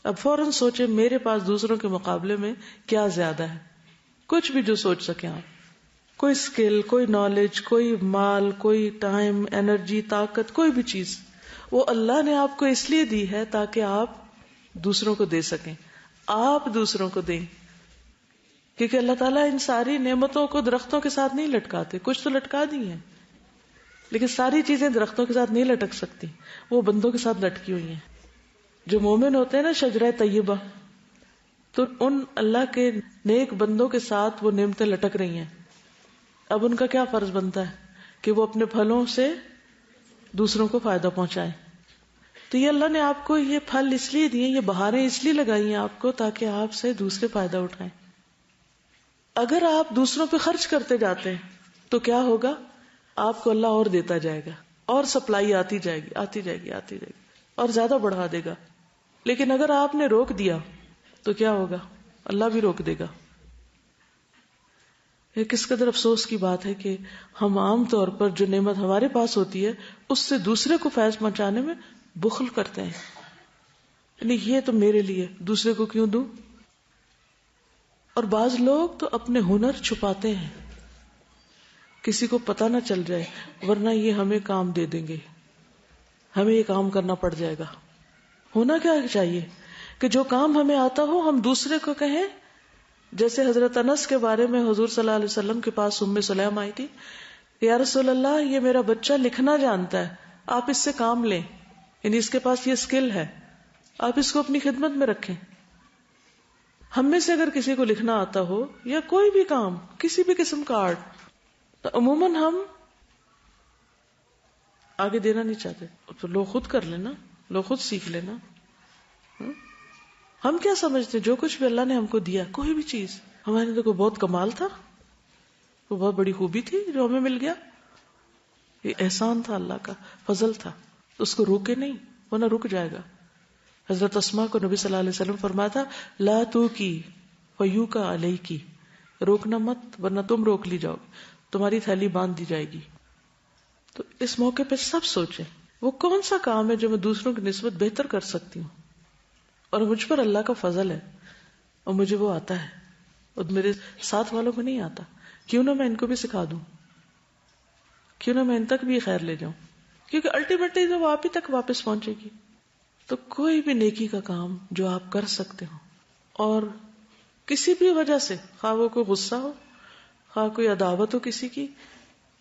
B: اب فوراً سوچیں میرے پاس دوسروں کے مقابلے میں کیا زیادہ ہے. کچھ بھی جو سوچ سکیں آپ، کوئی اسکل، کوئی نالج، کوئی مال، کوئی ٹائم، انرجی، طاقت، کوئی بھی چیز وہ اللہ نے آپ کو اس لیے دی ہے تاکہ آپ دوسروں کو دے سکیں. آپ دوسروں کو دیں، کیونکہ اللہ تعالیٰ ان ساری نعمتوں کو درختوں کے ساتھ نہیں لٹکاتے. کچھ تو لٹکا دی ہیں لیکن ساری چیزیں درختوں کے ساتھ نہیں لٹک سکتی، وہ بندوں کے ساتھ لٹکی ہوئی ہیں. جو مومن ہوتے ہیں نا شجرہ طیبہ، تو ان اللہ کے نیک بندوں کے ساتھ وہ نعمتیں لٹک رہی ہیں. اب ان کا کیا فرض بنتا ہے کہ وہ اپنے پھلوں سے دوسروں کو فائدہ پہنچائیں. تو یہ اللہ نے آپ کو یہ پھل اس لیے دیے، یہ بہاریں اس لیے لگائی ہیں آپ کو تاکہ آپ سے دوسرے فائدہ اٹھائیں. اگر آپ دوسروں پہ خرچ کرتے جاتے ہیں تو کیا ہوگا؟ آپ کو اللہ اور دیتا جائے گا، اور سپلائی آتی جائے گی آتی جائے گی آتی جائے گی، اور زیادہ بڑھا دے گا. لیکن اگر آپ نے روک دیا تو کیا ہوگا؟ اللہ بھی روک دے گا. یہ کس قدر افسوس کی بات ہے کہ ہم عام طور پر جو نعمت ہمارے پاس ہوتی ہے اس سے دوسرے کو فیض پہنچانے میں بخل کرتے ہیں. یعنی یہ تو میرے لیے، دوسرے کو کیوں دوں؟ اور بعض لوگ تو اپنے ہنر چھپاتے ہیں، کسی کو پتہ نہ چل جائے، ورنہ یہ ہمیں کام دے دیں گے، ہمیں یہ کام کرنا پڑ جائے گا. ہونا کیا چاہیے کہ جو کام ہمیں آتا ہو ہم دوسرے کو کہیں. جیسے حضرت انس کے بارے میں حضور صلی اللہ علیہ وسلم کے پاس ام سلیم آئی تھی، یا رسول اللہ یہ میرا بچہ لکھنا جانتا ہے، آپ اس سے کام لیں، یعنی اس کے پاس یہ اسکل ہے، آپ اس کو اپنی خدمت میں رکھیں. ہم میں سے اگر کسی کو لکھنا آتا ہو یا کوئی بھی کام، کسی بھی قسم کا آرٹ، تو عموماً ہم آگے دینا نہیں چاہتے، تو لوگ خود کر لینا، لوگ خود سیکھ لینا. ہم کیا سمجھتے ہیں جو کچھ بھی اللہ نے ہم کو دیا، کوئی بھی چیز ہمارے اندر کوئی بہت کمال تھا، وہ بہت بڑی خوبی تھی جو ہمیں مل گیا، یہ احسان تھا اللہ کا، فضل تھا، اس کو روکے نہیں ورنہ رک جائے گا. حضرت اسماء کو نبی صلی اللہ علیہ وسلم فرمایا تھا لا تو کی فیو کا علیہ کی، روکنا مت ورنہ تم روک لی جاؤ، تمہاری تھیلی باندھ دی جائے گی. تو اس موقع پہ سب سوچیں وہ کون سا کام ہے جو میں دوسروں کی نسبت بہتر کر سکتی ہوں، اور مجھ پر اللہ کا فضل ہے اور مجھے وہ آتا ہے اور میرے ساتھ والوں کو نہیں آتا، کیوں نہ میں ان کو بھی سکھا دوں، کیوں نہ میں ان تک بھی خیر لے جاؤں، کیونکہ الٹیمیٹلی تو وہ آپ ہی تک واپس پہنچے گی. تو کوئی بھی نیکی کا کام جو آپ کر سکتے ہو اور کسی بھی وجہ سے، خواہ وہ کوئی غصہ ہو، خواہ کوئی عداوت ہو کسی کی،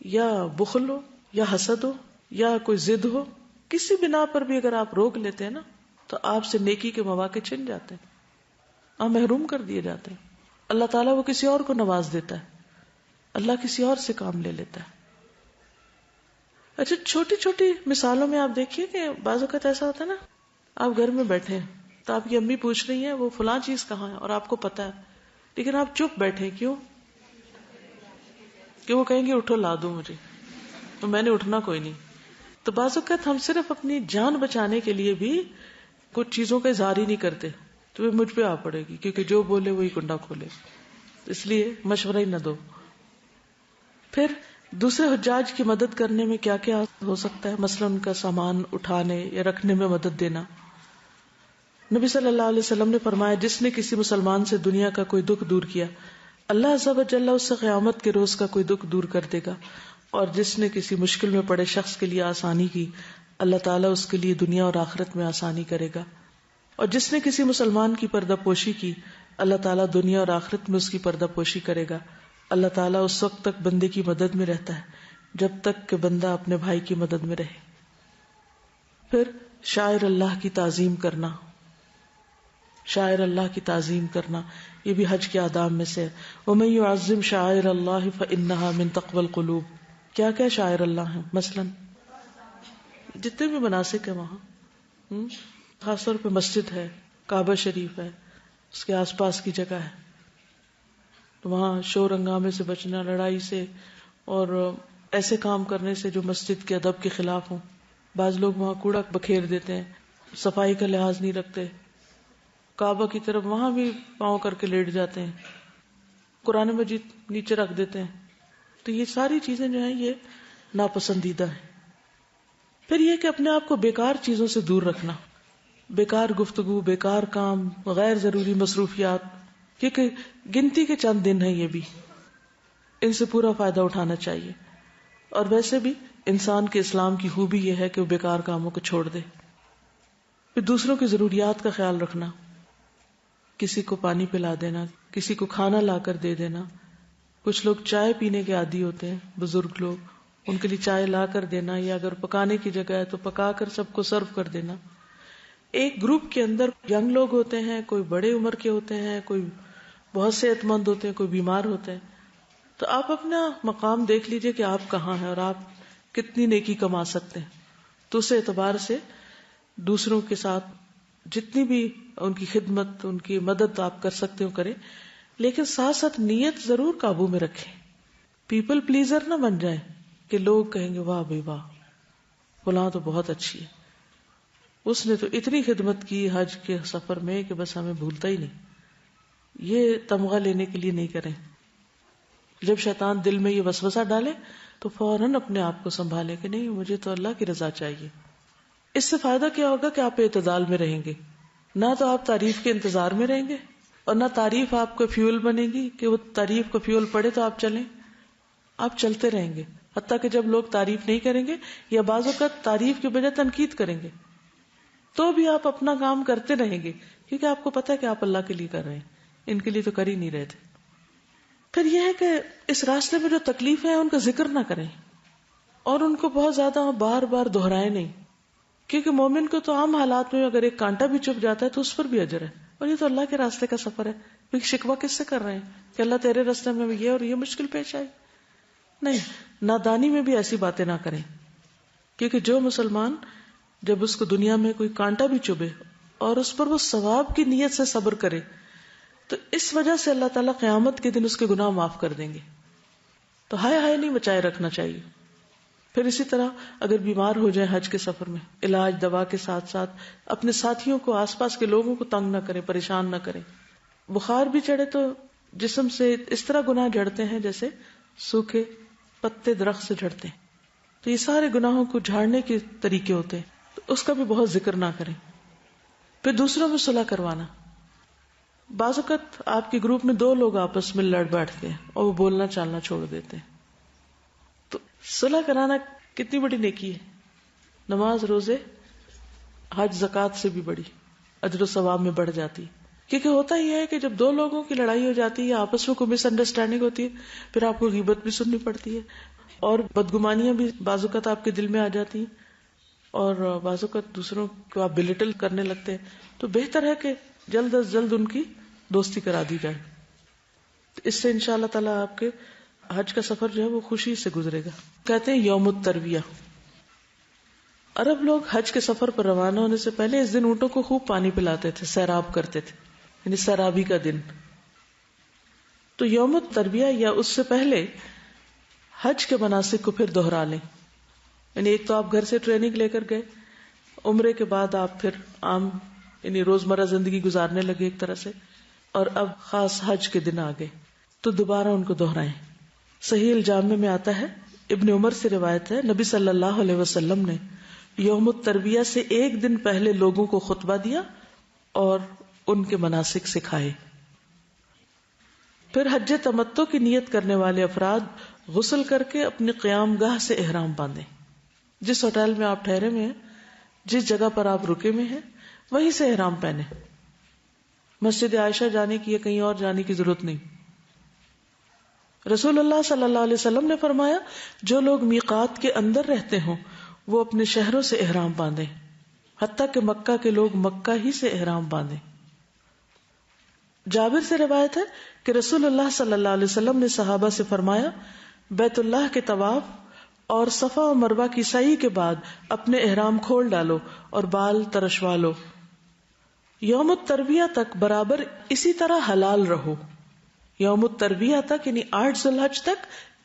B: یا بخل ہو یا حسد ہو یا کوئی ضد ہو، کسی بنا پر بھی اگر آپ روک لیتے ہیں نا تو آپ سے نیکی کے مواقع چھن جاتے ہیں، آپ محروم کر دیے جاتے ہیں. اللہ تعالیٰ وہ کسی اور کو نواز دیتا ہے، اللہ کسی اور سے کام لے لیتا ہے. اچھا چھوٹی چھوٹی مثالوں میں آپ دیکھیے کہ بعض اوقات ایسا ہوتا ہے نا، آپ گھر میں بیٹھے ہیں تو آپ کی امی پوچھ رہی ہیں وہ فلاں چیز کہاں ہے اور آپ کو پتا ہے، لیکن آپ چپ بیٹھے، کیوں؟ کہ وہ کہیں گے اٹھو لا دو مجھے، تو میں نے اٹھنا کوئی نہیں. تو بعض اوقات ہم صرف اپنی جان بچانے کے لیے بھی کچھ چیزوں کا اظہار ہی نہیں کرتے، تو وہ مجھ پہ آ پڑے گی کیونکہ جو بولے وہی کنڈا کھولے، اس لیے مشورہ ہی نہ دو. پھر دوسرے حجاج کی مدد کرنے میں کیا کیا ہو سکتا ہے؟ مثلا ان کا سامان اٹھانے یا رکھنے میں مدد دینا. نبی صلی اللہ علیہ وسلم نے فرمایا جس نے کسی مسلمان سے دنیا کا کوئی دکھ دور کیا، اللہ عز و جل اس سے قیامت کے روز کا کوئی دکھ دور کر دے گا. اور جس نے کسی مشکل میں پڑے شخص کے لیے آسانی کی، اللہ تعالیٰ اس کے لیے دنیا اور آخرت میں آسانی کرے گا. اور جس نے کسی مسلمان کی پردہ پوشی کی، اللہ تعالیٰ دنیا اور آخرت میں اس کی پردہ پوشی کرے گا. اللہ تعالیٰ اس وقت تک بندے کی مدد میں رہتا ہے جب تک کہ بندہ اپنے بھائی کی مدد میں رہے. پھر شاعر اللہ کی تعظیم کرنا، شاعر اللہ کی تعظیم کرنا یہ بھی حج کے آداب میں سے ہے. وَمَن يُعَظِّمْ شَعَائِرَ اللَّهِ فَإِنَّهَا مِن تَقْوَى الْقُلُوبِ. کیا کیا شاعر اللہ ہیں؟ مثلاً جتنے بھی مناسک ہیں وہاں، خاص طور پہ مسجد ہے، کعبہ شریف ہے، اس کے آس پاس کی جگہ ہے، تو وہاں شور ہنگامے سے بچنا، لڑائی سے اور ایسے کام کرنے سے جو مسجد کے ادب کے خلاف ہوں. بعض لوگ وہاں کوڑا بکھیر دیتے ہیں، صفائی کا لحاظ نہیں رکھتے، کعبہ کی طرف وہاں بھی پاؤں کر کے لیٹ جاتے ہیں، قرآن مجید نیچے رکھ دیتے ہیں. تو یہ ساری چیزیں جو ہیں یہ ناپسندیدہ ہیں. پھر یہ کہ اپنے آپ کو بیکار چیزوں سے دور رکھنا، بیکار گفتگو، بیکار کام، غیر ضروری مصروفیات، کیونکہ گنتی کے چند دن ہیں یہ بھی، ان سے پورا فائدہ اٹھانا چاہیے. اور ویسے بھی انسان کے اسلام کی خوبی یہ ہے کہ وہ بیکار کاموں کو چھوڑ دے. پھر دوسروں کی ضروریات کا خیال رکھنا، کسی کو پانی پلا دینا، کسی کو کھانا لا کر دے دینا. کچھ لوگ چائے پینے کے عادی ہوتے ہیں، بزرگ لوگ، ان کے لیے چائے لا کر دینا، یا اگر پکانے کی جگہ ہے تو پکا کر سب کو سرو کر دینا. ایک گروپ کے اندر ینگ لوگ ہوتے ہیں، کوئی بڑے عمر کے ہوتے ہیں، کوئی بہت صحت مند ہوتے ہیں، کوئی بیمار ہوتے ہیں. تو آپ اپنا مقام دیکھ لیجئے کہ آپ کہاں ہیں اور آپ کتنی نیکی کما سکتے ہیں. تو اس اعتبار سے دوسروں کے ساتھ جتنی بھی ان کی خدمت، ان کی مدد آپ کر سکتے ہو کریں، لیکن ساتھ ساتھ نیت ضرور قابو میں رکھیں. پیپل پلیزر نہ بن جائیں کہ لوگ کہیں گے واہ بھائی واہ فلاں تو بہت اچھی ہے، اس نے تو اتنی خدمت کی حج کے سفر میں کہ بس ہمیں بھولتا ہی نہیں. یہ تمغہ لینے کے لیے نہیں کریں. جب شیطان دل میں یہ وسوسہ ڈالے تو فوراً اپنے آپ کو سنبھالے کہ نہیں، مجھے تو اللہ کی رضا چاہیے. اس سے فائدہ کیا ہوگا کہ آپ اعتدال میں رہیں گے، نہ تو آپ تعریف کے انتظار میں رہیں گے اور نہ تعریف آپ کو فیول بنے گی کہ وہ تعریف کو فیول پڑے تو آپ چلیں. آپ چلتے رہیں گے حتیٰ کہ جب لوگ تعریف نہیں کریں گے یا بعض اوقات تعریف کے بجائے تنقید کریں گے تو بھی آپ اپنا کام کرتے رہیں گے، کیونکہ آپ کو پتہ ہے کہ آپ اللہ کے لیے کر رہے ہیں، ان کے لیے تو کر ہی نہیں رہے تھے. پھر یہ ہے کہ اس راستے میں جو تکلیفیں ہیں ان کا ذکر نہ کریں اور ان کو بہت زیادہ بار بار دہرائیں نہیں، کیونکہ مومن کو تو عام حالات میں اگر ایک کانٹا بھی چپ جاتا ہے تو اس پر بھی اجر ہے. اور یہ تو اللہ کے راستے کا سفر ہے، کیونکہ شکوہ کس سے کر رہے ہیں کہ اللہ تیرے راستے میں یہ اور یہ مشکل پیش آئی. نہیں، نادانی میں بھی ایسی باتیں نہ کریں، کیونکہ جو مسلمان جب اس کو دنیا میں کوئی کانٹا بھی چبھے اور اس پر وہ ثواب کی نیت سے صبر کرے تو اس وجہ سے اللہ تعالیٰ قیامت کے دن اس کے گناہ معاف کر دیں گے. تو ہائے ہائے نہیں بچائے رکھنا چاہیے. پھر اسی طرح اگر بیمار ہو جائیں حج کے سفر میں، علاج دوا کے ساتھ ساتھ اپنے ساتھیوں کو، آس پاس کے لوگوں کو تنگ نہ کریں، پریشان نہ کریں. بخار بھی چڑھے تو جسم سے اس طرح گناہ جھڑتے ہیں جیسے سوکھے پتے درخت سے جھڑتے ہیں. تو یہ سارے گناہوں کو جھاڑنے کے طریقے ہوتے ہیں، تو اس کا بھی بہت ذکر نہ کریں. پھر دوسروں میں صلح کروانا. بعض اوقات آپ کے گروپ میں 2 لوگ آپس میں لڑ بیٹھتے ہیں اور وہ بولنا چالنا چھوڑ دیتے ہیں، تو صلح کرانا کتنی بڑی نیکی ہے. نماز، روزے، حج، زکوٰۃ سے بھی بڑی اجر و ثواب میں بڑھ جاتی ہے. کیونکہ ہوتا ہی ہے کہ جب 2 لوگوں کی لڑائی ہو جاتی ہے یا آپس میں کوئی مس انڈرسٹینڈنگ ہوتی ہے، پھر آپ کو غیبت بھی سننی پڑتی ہے اور بدگمانیاں بھی بعض اوقات آپ کے دل میں آ جاتی ہیں اور بعض اوقات دوسروں کو آپ بلٹل کرنے لگتے ہیں. تو بہتر ہے کہ جلد از جلد ان کی دوستی کرا دی جائے. اس سے انشاءاللہ تعالیٰ آپ کے حج کا سفر جو ہے وہ خوشی سے گزرے گا. کہتے ہیں یوم الترویہ. عرب لوگ حج کے سفر پر روانہ ہونے سے پہلے اس دن اونٹوں کو خوب پانی پلاتے تھے، سیراب کرتے تھے، یعنی سیرابی کا دن. تو یوم الترویہ یا اس سے پہلے حج کے مناسک کو پھر دوہرا لیں. یعنی ایک تو آپ گھر سے ٹریننگ لے کر گئے، عمرے کے بعد آپ پھر عام یعنی روزمرہ زندگی گزارنے لگے ایک طرح سے، اور اب خاص حج کے دن آ گئے تو دوبارہ ان کو دہرائیں. صحیح الجامع میں آتا ہے، ابن عمر سے روایت ہے، نبی صلی اللہ علیہ وسلم نے یوم الترویہ سے 1 دن پہلے لوگوں کو خطبہ دیا اور ان کے مناسک سکھائے. پھر حج تمتع کی نیت کرنے والے افراد غسل کر کے اپنی قیام گاہ سے احرام باندھیں. جس ہوٹل میں آپ ٹھہرے ہوئے ہیں، جس جگہ پر آپ رکے ہوئے ہیں، وہیں سے احرام پہنے. مسجد عائشہ جانے کی یا کہیں اور جانے کی ضرورت نہیں. رسول اللہ صلی اللہ علیہ وسلم نے فرمایا جو لوگ میقات کے اندر رہتے ہوں وہ اپنے شہروں سے احرام باندھیں، حتیٰ کہ مکہ کے لوگ مکہ ہی سے احرام باندھیں. جابر سے روایت ہے کہ رسول اللہ صلی اللہ علیہ وسلم نے صحابہ سے فرمایا، بیت اللہ کے طواف اور صفا و مروہ کی سعی کے بعد اپنے احرام کھول ڈالو اور بال ترشوا لو، یوم الترویہ تک برابر اسی طرح حلال رہو، یوم الترویہ تک یعنی 8 ذی الحج تک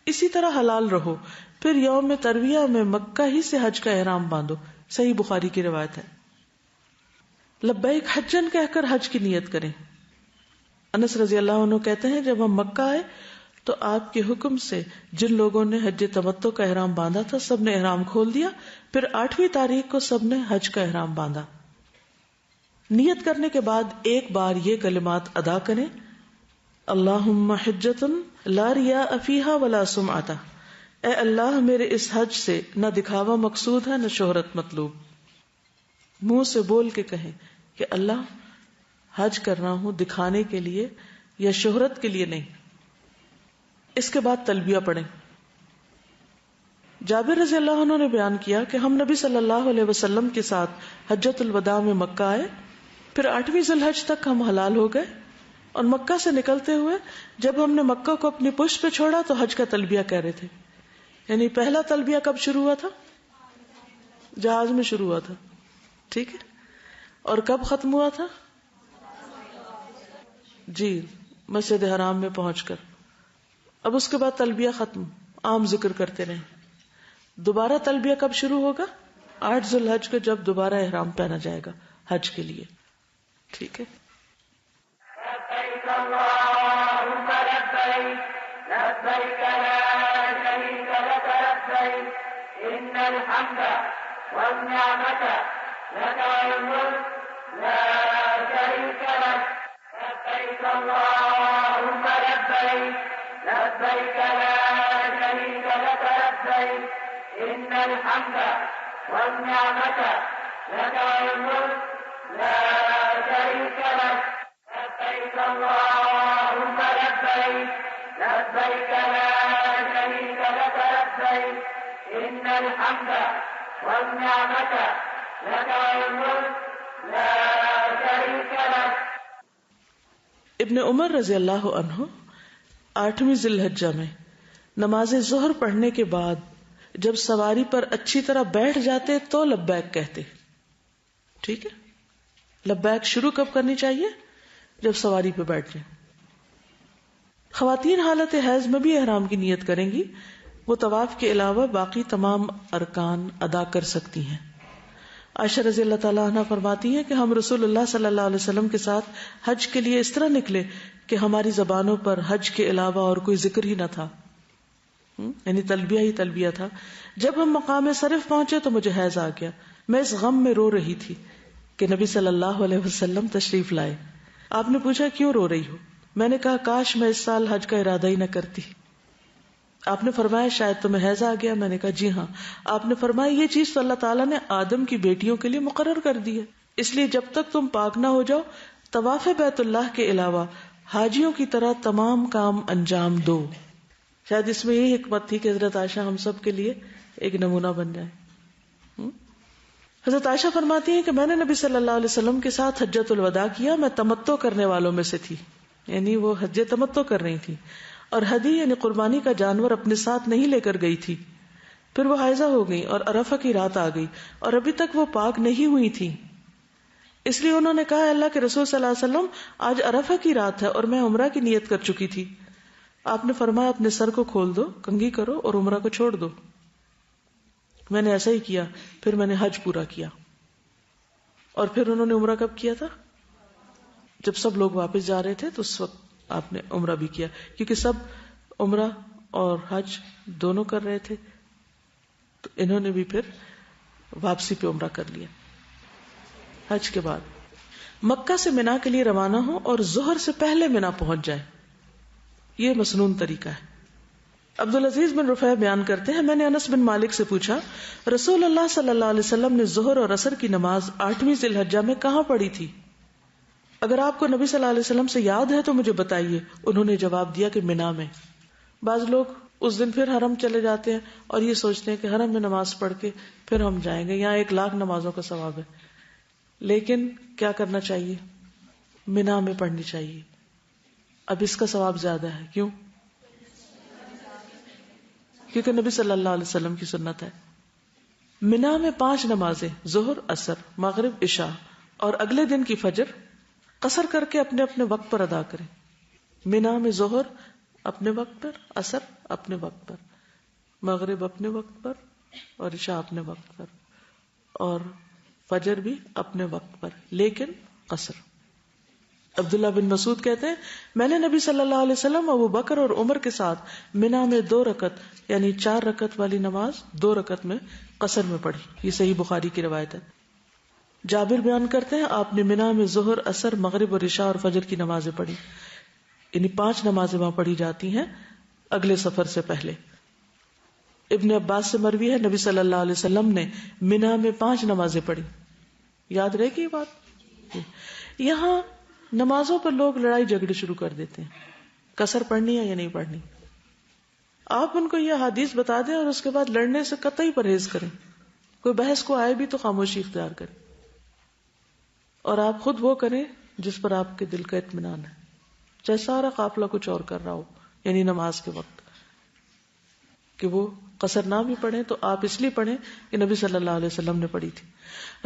B: اسی طرح حلال رہو، پھر یوم ترویہ میں مکہ ہی سے حج کا احرام باندھو. صحیح بخاری کی روایت ہے. لبیک حجن کہہ کر حج کی نیت کریں. انس رضی اللہ عنہ کہتے ہیں جب ہم مکہ آئے تو آپ کے حکم سے جن لوگوں نے حج تمتع کا احرام باندھا تھا سب نے احرام کھول دیا، پھر 8ویں تاریخ کو سب نے حج کا احرام باندھا. نیت کرنے کے بعد ایک بار یہ کلمات ادا کریں، اللہم حجۃ لا ریاء فیہا ولا سمعۃ، اے اللہ میرے اس حج سے نہ دکھاوا مقصود ہے نہ شہرت مطلوب. منہ سے بول کے کہیں کہ اللہ حج کر رہا ہوں دکھانے کے لیے یا شہرت کے لیے نہیں. اس کے بعد تلبیہ پڑھیں. جابر رضی اللہ عنہ نے بیان کیا کہ ہم نبی صلی اللہ علیہ وسلم کے ساتھ حجۃ الوداع میں مکہ آئے، پھر 8ویں ذی الحج تک ہم حلال ہو گئے، اور مکہ سے نکلتے ہوئے جب ہم نے مکہ کو اپنی پشت پہ چھوڑا تو حج کا تلبیہ کہہ رہے تھے. یعنی پہلا تلبیہ کب شروع ہوا تھا؟ جہاز میں شروع ہوا تھا، ٹھیک ہے. اور کب ختم ہوا تھا؟ جی مسجد حرام میں پہنچ کر. اب اس کے بعد تلبیہ ختم، عام ذکر کرتے رہیں. دوبارہ تلبیہ کب شروع ہوگا؟ 8 ذی الحج کو جب دوبارہ احرام پہنا جائے گا حج کے لیے، ٹھیک ہے.
A: لبيك اللهم لبيك لبيك لا شريك لك لبيك إن الحمد والنعمة لك والملك لا شريك لك لبيك اللهم لبيك لبيك لا شريك لك لبيك إن الحمد والنعمة لك والملك لا شريك لك لبيك اللهم لبيك لبيك لا شريك لك لبيك إن الحمد والنعمة لك والملك لا شريك لك.
B: ابن عمر رضی اللہ عنہ 8ویں ذی الحجہ میں نماز ظہر پڑھنے کے بعد جب سواری پر اچھی طرح بیٹھ جاتے تو لبیک کہتے. ٹھیک ہے، لبیک شروع کب کرنی چاہیے؟ جب سواری پہ بیٹھ جائیں. خواتین حالت حیض میں بھی احرام کی نیت کریں گی، وہ طواف کے علاوہ باقی تمام ارکان ادا کر سکتی ہیں. عائشہ رضی اللہ تعالیٰ عنہ فرماتی ہیں کہ ہم رسول اللہ صلی اللہ علیہ وسلم کے ساتھ حج کے لیے اس طرح نکلے کہ ہماری زبانوں پر حج کے علاوہ اور کوئی ذکر ہی نہ تھا، یعنی تلبیہ ہی تلبیہ تھا. جب ہم مقام صرف پہنچے تو مجھے حیض آ گیا. میں اس غم میں رو رہی تھی کہ نبی صلی اللہ علیہ وسلم تشریف لائے. آپ نے پوچھا کیوں رو رہی ہو؟ میں نے کہا کاش میں اس سال حج کا ارادہ ہی نہ کرتی. آپ نے فرمایا شاید تمہیں حیض آ گیا. میں نے کہا جی ہاں. آپ نے فرمایا یہ چیز تو اللہ تعالیٰ نے آدم کی بیٹیوں کے لیے مقرر کر دی ہے، اس لیے جب تک تم پاک نہ ہو جاؤ طواف بیت اللہ کے علاوہ حاجیوں کی طرح تمام کام انجام دو. شاید اس میں یہی حکمت تھی کہ حضرت عائشہ ہم سب کے لیے ایک نمونہ بن جائے. حضرت عائشہ فرماتی ہیں کہ میں نے نبی صلی اللہ علیہ وسلم کے ساتھ حجۃ الوداع کیا. میں تمتع کرنے والوں میں سے تھی، یعنی وہ حج تمتع کر رہی تھی، اور ہدی یعنی قربانی کا جانور اپنے ساتھ نہیں لے کر گئی تھی. پھر وہ حائضہ ہو گئی اور عرفہ کی رات آ گئی اور ابھی تک وہ پاک نہیں ہوئی تھی. اس لیے انہوں نے کہا اللہ کے رسول صلی اللہ علیہ وسلم آج عرفہ کی رات ہے اور میں عمرہ کی نیت کر چکی تھی. آپ نے فرمایا اپنے سر کو کھول دو، کنگھی کرو اور عمرہ کو چھوڑ دو. میں نے ایسا ہی کیا. پھر میں نے حج پورا کیا. اور پھر انہوں نے عمرہ کب کیا تھا؟ جب سب لوگ واپس جا رہے تھے تو اس وقت آپ نے عمرہ بھی کیا، کیونکہ سب عمرہ اور حج دونوں کر رہے تھے، تو انہوں نے بھی پھر واپسی پہ عمرہ کر لیا. حج کے بعد مکہ سے منا کے لیے روانہ ہو اور ظہر سے پہلے منا پہنچ جائے، یہ مسنون طریقہ ہے. عبدالعزیز بن رفیع بیان کرتے ہیں میں نے انس بن مالک سے پوچھا رسول اللہ صلی اللہ علیہ وسلم نے ظہر اور عصر کی نماز 8ویں ذی الحجہ میں کہاں پڑھی تھی؟ اگر آپ کو نبی صلی اللہ علیہ وسلم سے یاد ہے تو مجھے بتائیے. انہوں نے جواب دیا کہ منا میں. بعض لوگ اس دن پھر حرم چلے جاتے ہیں اور یہ سوچتے ہیں کہ حرم میں نماز پڑھ کے پھر ہم جائیں گے، یہاں 1,00,000 نمازوں کا ثواب ہے. لیکن کیا کرنا چاہیے؟ منا میں پڑھنی چاہیے. اب اس کا ثواب زیادہ ہے. کیوں؟ کیونکہ نبی صلی اللہ علیہ وسلم کی سنت ہے. منا میں 5 نمازیں ظہر، عصر، مغرب، عشاء اور اگلے دن کی فجر قصر کر کے اپنے اپنے وقت پر ادا کریں. منا میں ظہر اپنے وقت پر، عصر اپنے وقت پر، مغرب اپنے وقت پر اور عشاء اپنے وقت پر، اور فجر بھی اپنے وقت پر، لیکن قصر. عبداللہ بن مسعود کہتے ہیں میں نے نبی صلی اللہ علیہ وسلم، ابو بکر اور عمر کے ساتھ منا میں 2 رکعت یعنی 4 رکعت والی نماز 2 رکعت میں قصر میں پڑھی. یہ صحیح بخاری کی روایت ہے. جابر بیان کرتے ہیں آپ نے منا میں ظہر، عصر، مغرب اور عشاء اور فجر کی نمازیں پڑھی. یعنی 5 نمازیں وہاں پڑھی جاتی ہیں اگلے سفر سے پہلے. ابن عباس سے مروی ہے نبی صلی اللہ علیہ وسلم نے منا میں 5 نمازیں پڑھی. یاد رہے گی یہ بات؟ یہاں نمازوں پر لوگ لڑائی جھگڑے شروع کر دیتے ہیں، قصر پڑھنی ہے یا نہیں پڑھنی. آپ ان کو یہ حدیث بتا دیں اور اس کے بعد لڑنے سے قطعی پرہیز کریں. کوئی بحث کو آئے بھی تو خاموشی اختیار کریں، اور آپ خود وہ کریں جس پر آپ کے دل کا اطمینان ہے، چاہے سارا قافلہ کچھ اور کر رہا ہو. یعنی نماز کے وقت کہ وہ قصر نہ بھی پڑھیں تو آپ اس لیے پڑھیں کہ نبی صلی اللہ علیہ وسلم نے پڑھی تھی.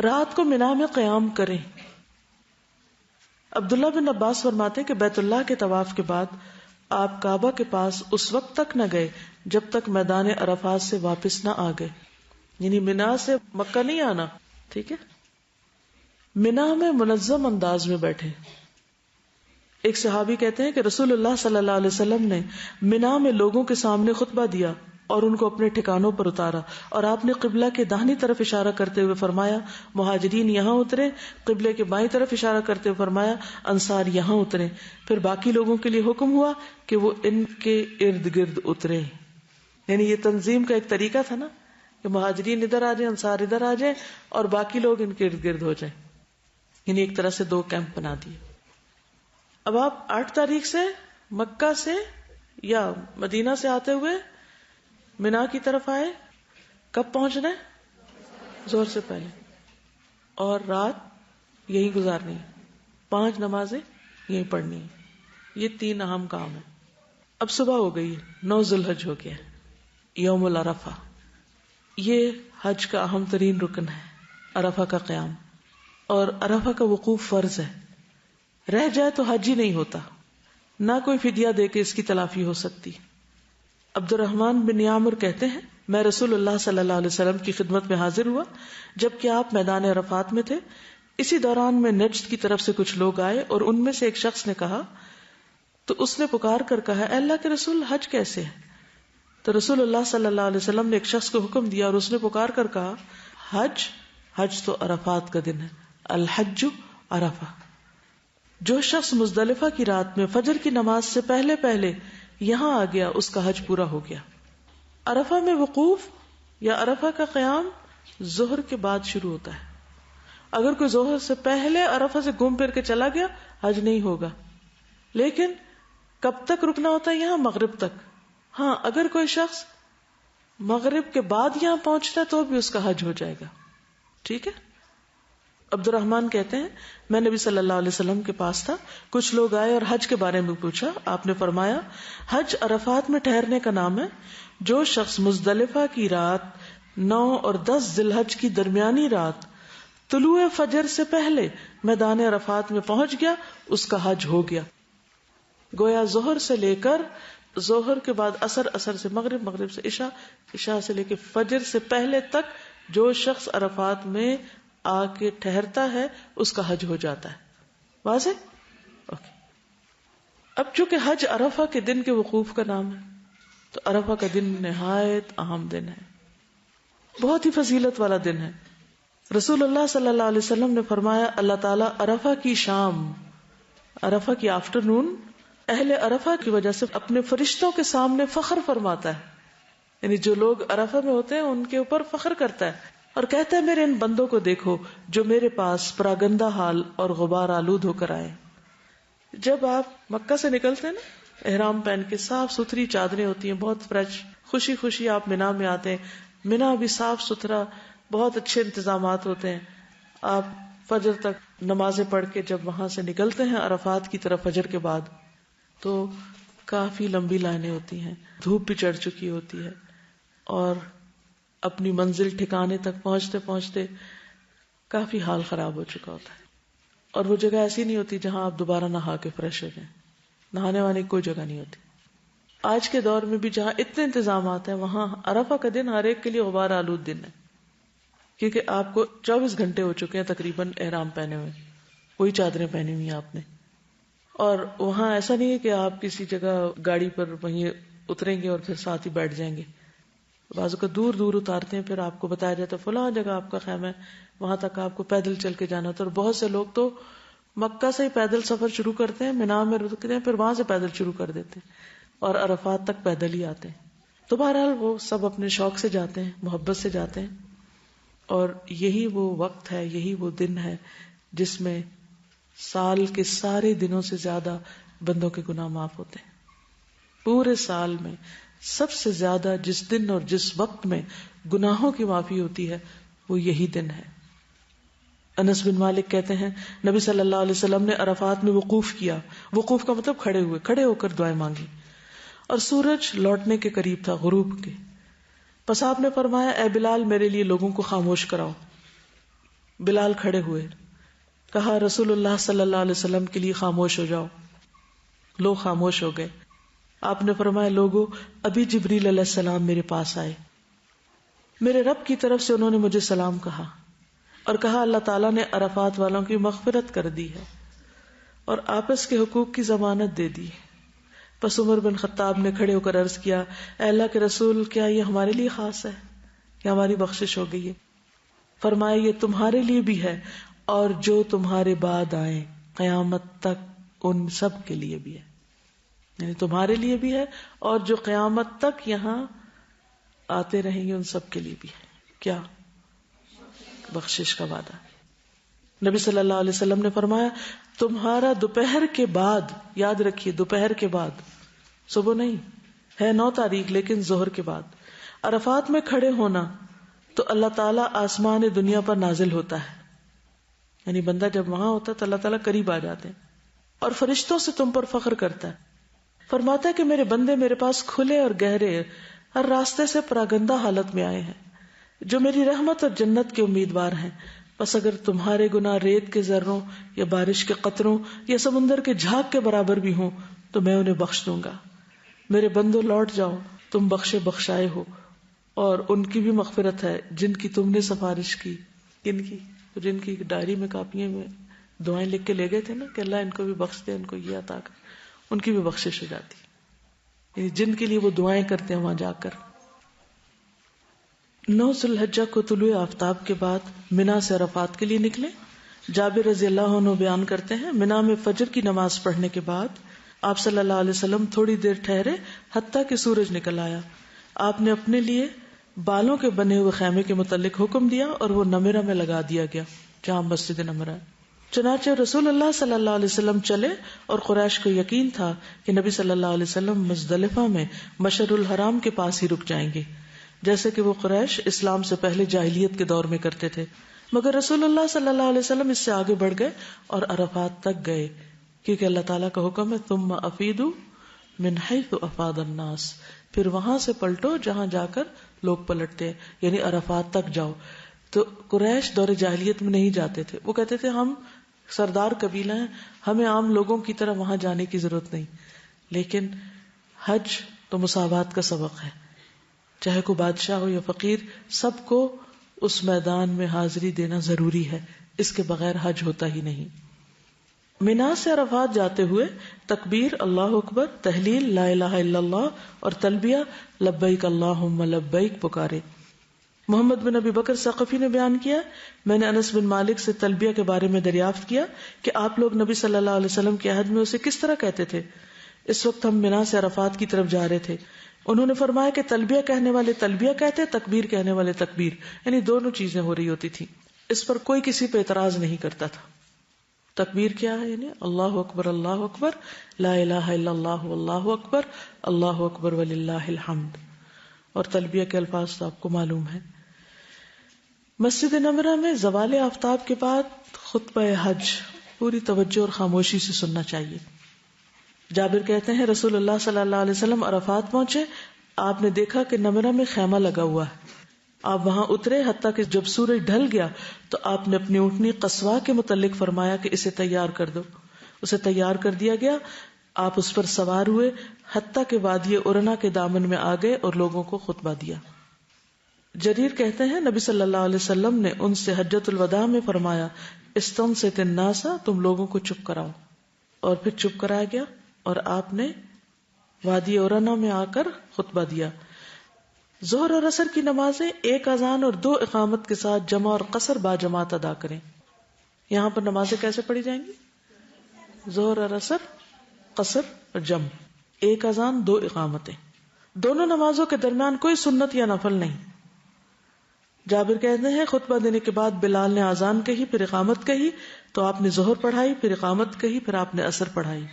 B: رات کو منا میں قیام کریں. عبداللہ بن عباس فرماتے کہ بیت اللہ کے طواف کے بعد آپ کعبہ کے پاس اس وقت تک نہ گئے جب تک میدان عرفات سے واپس نہ آ گئے. یعنی منا سے مکہ نہیں آنا. ٹھیک ہے. منا میں منظم انداز میں بیٹھے. ایک صحابی کہتے ہیں کہ رسول اللہ صلی اللہ علیہ وسلم نے منا میں لوگوں کے سامنے خطبہ دیا اور ان کو اپنے ٹھکانوں پر اتارا، اور آپ نے قبلہ کے داہنی طرف اشارہ کرتے ہوئے فرمایا مہاجرین یہاں اترے، قبلے کے بائیں طرف اشارہ کرتے ہوئے فرمایا انصار یہاں اترے. پھر باقی لوگوں کے لیے حکم ہوا کہ وہ ان کے ارد گرد اترے. یعنی یہ تنظیم کا ایک طریقہ تھا نا کہ مہاجرین ادھر آ جائیں، انصار ادھر آ جائیں اور باقی لوگ ان کے ارد گرد ہو جائیں. یعنی ایک طرح سے 2 کیمپ بنا دیے. اب آپ 8 تاریخ سے مکہ سے یا مدینہ سے آتے ہوئے منا کی طرف آئے. کب پہنچنا ہے؟ ظہر سے پہلے، اور رات یہی گزارنی ہے. 5 نمازیں یہی پڑھنی ہے. یہ 3 اہم کام ہیں. اب صبح ہو گئی، 9 ذی الحج ہو گیا، یوم العرفہ. یہ حج کا اہم ترین رکن ہے، عرفہ کا قیام. اور عرفہ کا وقوف فرض ہے. رہ جائے تو حج ہی نہیں ہوتا، نہ کوئی فدیہ دے کے اس کی تلافی ہو سکتی. عبد الرحمن بن یامر کہتے ہیں میں رسول اللہ صلی اللہ علیہ وسلم کی خدمت میں حاضر ہوا جبکہ آپ میدان عرفات میں تھے. اسی دوران میں نجد کی طرف سے کچھ لوگ آئے اور ان میں سے ایک شخص نے کہا، تو اس نے پکار کر کہا اے اللہ کے رسول حج کیسے ہے؟ تو رسول اللہ صلی اللہ علیہ وسلم نے ایک شخص کو حکم دیا اور اس نے پکار کر کہا حج تو عرفات کا دن ہے، الحج عرفہ. جو شخص مزدلفہ کی رات میں فجر کی نماز سے پہلے پہلے یہاں آ گیا اس کا حج پورا ہو گیا. عرفہ میں وقوف یا عرفہ کا قیام ظہر کے بعد شروع ہوتا ہے. اگر کوئی ظہر سے پہلے عرفہ سے گھوم پھر کے چلا گیا حج نہیں ہوگا. لیکن کب تک رکنا ہوتا ہے یہاں؟ مغرب تک. ہاں اگر کوئی شخص مغرب کے بعد یہاں پہنچتا ہے تو بھی اس کا حج ہو جائے گا. ٹھیک ہے. عبد الرحمن کہتے ہیں میں نبی صلی اللہ علیہ وسلم کے پاس تھا، کچھ لوگ آئے اور حج کے بارے میں پوچھا. آپ نے فرمایا حج عرفات میں ٹھہرنے کا نام ہے. جو شخص مزدلفہ کی رات 9 اور 10 ذی الحج کی درمیانی رات طلوع فجر سے پہلے میدان عرفات میں پہنچ گیا اس کا حج ہو گیا. گویا ظہر سے لے کر ظہر کے بعد عصر، عصر سے مغرب، مغرب سے عشاء، عشاء سے لے کے فجر سے پہلے تک جو شخص عرفات میں آ کے ٹھہرتا ہے اس کا حج ہو جاتا ہے. واضح؟ اوکے. اب چونکہ حج عرفہ کے دن کے وقوف کا نام ہے تو عرفہ کا دن نہایت اہم دن ہے، بہت ہی فضیلت والا دن ہے. رسول اللہ صلی اللہ علیہ وسلم نے فرمایا اللہ تعالیٰ عرفہ کی شام، عرفہ کی آفٹرنون اہل عرفہ کی وجہ سے اپنے فرشتوں کے سامنے فخر فرماتا ہے. یعنی جو لوگ عرفہ میں ہوتے ہیں ان کے اوپر فخر کرتا ہے اور کہتا ہے میرے ان بندوں کو دیکھو جو میرے پاس پراگندہ حال اور غبار آلود ہو کر آئے. جب آپ مکہ سے نکلتے ہیں نا احرام پہن کے، صاف ستھری چادریں ہوتی ہیں، بہت فریش، خوشی خوشی آپ منا میں آتے ہیں. منا بھی صاف ستھرا، بہت اچھے انتظامات ہوتے ہیں. آپ فجر تک نمازیں پڑھ کے جب وہاں سے نکلتے ہیں عرفات کی طرف فجر کے بعد تو کافی لمبی لائنیں ہوتی ہیں، دھوپ بھی چڑھ چکی ہوتی ہے، اور اپنی منزل ٹھکانے تک پہنچتے پہنچتے کافی حال خراب ہو چکا ہوتا ہے. اور وہ جگہ ایسی نہیں ہوتی جہاں آپ دوبارہ نہا کے فریش ہو جائیں، نہانے والی کوئی جگہ نہیں ہوتی. آج کے دور میں بھی جہاں اتنے انتظامات ہیں وہاں عرفہ کا دن ہر ایک کے لیے غبار آلود دن ہے، کیونکہ آپ کو 24 گھنٹے ہو چکے ہیں تقریباً احرام پہنے ہوئے، کوئی چادریں پہنی ہوئی ہیں آپ نے. اور وہاں ایسا نہیں ہے کہ آپ کسی جگہ گاڑی پر وہیں اتریں گے اور پھر ساتھ ہی بیٹھ جائیں گے. بازو کا دور دور اتارتے ہیں، پھر آپ کو بتایا جاتا ہے فلاں جگہ آپ کا خیمہ ہے، وہاں تک آپ کو پیدل چل کے جانا ہوتا ہے. اور بہت سے لوگ تو مکہ سے ہی پیدل سفر شروع کرتے ہیں، مینا میں رکتے ہیں، پھر وہاں سے پیدل شروع کر دیتے ہیں اور عرفات تک پیدل ہی آتے ہیں. تو بہرحال وہ سب اپنے شوق سے جاتے ہیں، محبت سے جاتے ہیں. اور یہی وہ وقت ہے، یہی وہ دن ہے جس میں سال کے سارے دنوں سے زیادہ بندوں کے گناہ معاف ہوتے ہیں. پورے سال میں سب سے زیادہ جس دن اور جس وقت میں گناہوں کی معافی ہوتی ہے وہ یہی دن ہے. انس بن مالک کہتے ہیں نبی صلی اللہ علیہ وسلم نے عرفات میں وقوف کیا. وقوف کا مطلب کھڑے ہو کر دعائیں مانگی، اور سورج لوٹنے کے قریب تھا، غروب کے. پس آپ نے فرمایا اے بلال میرے لیے لوگوں کو خاموش کراؤ. بلال کھڑے ہوئے، کہا رسول اللہ صلی اللہ علیہ وسلم کے لیے خاموش ہو جاؤ. لوگ خاموش ہو گئے. آپ نے فرمایا لوگوں ابھی جبریل علیہ السلام میرے پاس آئے، میرے رب کی طرف سے انہوں نے مجھے سلام کہا اور کہا اللہ تعالیٰ نے عرفات والوں کی مغفرت کر دی ہے اور آپس کے حقوق کی ضمانت دے دی. پس عمر بن خطاب نے کھڑے ہو کر عرض کیا اے اللہ کے رسول کیا یہ ہمارے لیے خاص ہے کہ ہماری بخشش ہو گئی ہے؟ فرمایا یہ تمہارے لیے بھی ہے اور جو تمہارے بعد آئیں قیامت تک ان سب کے لیے بھی ہے. یعنی تمہارے لیے بھی ہے اور جو قیامت تک یہاں آتے رہیں گے ان سب کے لیے بھی ہے. کیا؟ بخشش کا وعدہ. نبی صلی اللہ علیہ وسلم نے فرمایا تمہارا دوپہر کے بعد، یاد رکھیے دوپہر کے بعد، صبح نہیں ہے 9 تاریخ لیکن ظہر کے بعد عرفات میں کھڑے ہونا تو اللہ تعالیٰ آسمان دنیا پر نازل ہوتا ہے. یعنی بندہ جب وہاں ہوتا ہے تو اللہ تعالیٰ قریب آ جاتے ہیں اور فرشتوں سے تم پر فخر کرتا ہے. فرماتا ہے کہ میرے بندے میرے پاس کھلے اور گہرے ہر راستے سے پراگندہ حالت میں آئے ہیں جو میری رحمت اور جنت کے امیدوار ہیں. بس اگر تمہارے گناہ ریت کے ذروں یا بارش کے قطروں یا سمندر کے جھاگ کے برابر بھی ہوں تو میں انہیں بخش دوں گا. میرے بندوں لوٹ جاؤ، تم بخشے بخشائے ہو، اور ان کی بھی مغفرت ہے جن کی تم نے سفارش کی. کن کی؟ جن کی ڈائری میں کاپیوں میں دعائیں لکھ کے لے گئے تھے نا کہ اللہ ان کو بھی بخش دے، ان کو یہ عطا کر، ان کی بھی بخشش ہو جاتی. یعنی جن کے لیے وہ دعائیں کرتے ہیں وہاں جا کر. 9 ذی الحجہ کو طلوع آفتاب کے بعد منا سے عرفات کے لیے نکلے. جابر رضی اللہ عنہ بیان کرتے ہیں منا میں فجر کی نماز پڑھنے کے بعد آپ صلی اللہ علیہ وسلم تھوڑی دیر ٹھہرے حتیٰ کہ سورج نکل آیا. آپ نے اپنے لیے بالوں کے بنے ہوئے خیمے کے متعلق حکم دیا اور وہ نمرہ میں لگا دیا گیا جہاں مسجد نمرہ ہے. چنانچہ رسول اللہ صلی اللہ علیہ وسلم چلے اور قریش کو یقین تھا کہ نبی صلی اللہ علیہ وسلم مزدلفہ میں مشعر الحرام کے پاس ہی رک جائیں گے، جیسے کہ وہ قریش اسلام سے پہلے جاہلیت کے دور میں کرتے تھے. مگر رسول اللہ صلی اللہ علیہ وسلم اس سے آگے بڑھ گئے اور عرفات تک گئے، کیونکہ اللہ تعالیٰ کا حکم ہے ثم افیدوا من حیث افاض الناس، پھر وہاں سے پلٹو جہاں جا کر لوگ پلٹتے ہیں، یعنی عرفات تک جاؤ. تو قریش دور جاہلیت میں نہیں جاتے تھے، وہ کہتے تھے ہم سردار قبیلہ ہیں، ہمیں عام لوگوں کی طرح وہاں جانے کی ضرورت نہیں. لیکن حج تو مساوات کا سبق ہے، چاہے کوئی بادشاہ ہو یا فقیر، سب کو اس میدان میں حاضری دینا ضروری ہے، اس کے بغیر حج ہوتا ہی نہیں. منا سے عرفات جاتے ہوئے تکبیر اللہ اکبر، تحلیل لا الہ الا اللہ اور تلبیہ لبیک اللہم لبیک پکارے. محمد بن ابی بکر ثقفی نے بیان کیا میں نے انس بن مالک سے تلبیہ کے بارے میں دریافت کیا کہ آپ لوگ نبی صلی اللہ علیہ وسلم کے عہد میں اسے کس طرح کہتے تھے. اس وقت ہم منا سے عرفات کی طرف جا رہے تھے. انہوں نے فرمایا کہ تلبیہ کہنے والے تلبیہ کہتے، تکبیر کہنے والے تکبیر، یعنی دونوں چیزیں ہو رہی ہوتی تھی. اس پر کوئی کسی پہ اعتراض نہیں کرتا تھا. تکبیر کیا ہے؟ یعنی اللہ اکبر لا الہ الا اللہ واللہ اکبر اللہ اکبر وللہ الحمد. اور تلبیہ کے الفاظ تو آپ کو معلوم ہے. مسجد نمرہ میں زوال آفتاب کے بعد خطبہ حج پوری توجہ اور خاموشی سے سننا چاہیے. جابر کہتے ہیں رسول اللہ صلی اللہ علیہ وسلم عرفات پہنچے، آپ نے دیکھا کہ نمرہ میں خیمہ لگا ہوا ہے، آپ وہاں اترے، حتیٰ کہ جب سورج ڈھل گیا تو آپ نے اپنی اونٹنی قصواء کے متعلق فرمایا کہ اسے تیار کر دو، اسے تیار کر دیا گیا، آپ اس پر سوار ہوئے حتیٰ کہ وادی ارنا کے دامن میں آ گئے اور لوگوں کو خطبہ دیا۔ جریر کہتے ہیں نبی صلی اللہ علیہ وسلم نے ان سے حجۃ الوداع میں فرمایا استنصت الناس، تم لوگوں کو چپ کراؤ، اور پھر چپ کرایا گیا اور آپ نے وادی ارنا میں آ کر خطبہ دیا۔ ظہر اور عصر کی نمازیں 1 اذان اور 2 اقامت کے ساتھ جمع اور قصر با جماعت ادا کریں۔ یہاں پر نمازیں کیسے پڑھی جائیں گی؟ ظہر اور عصر، قصر اور جمع، 1 اذان 2 اقامتیں، دونوں نمازوں کے درمیان کوئی سنت یا نفل نہیں۔ جابر کہتے ہیں خطبہ دینے کے بعد بلال نے اذان کہی، پھر اقامت کہی، تو آپ نے ظہر پڑھائی، پھر اقامت کہی، پھر آپ نے عصر پڑھائی،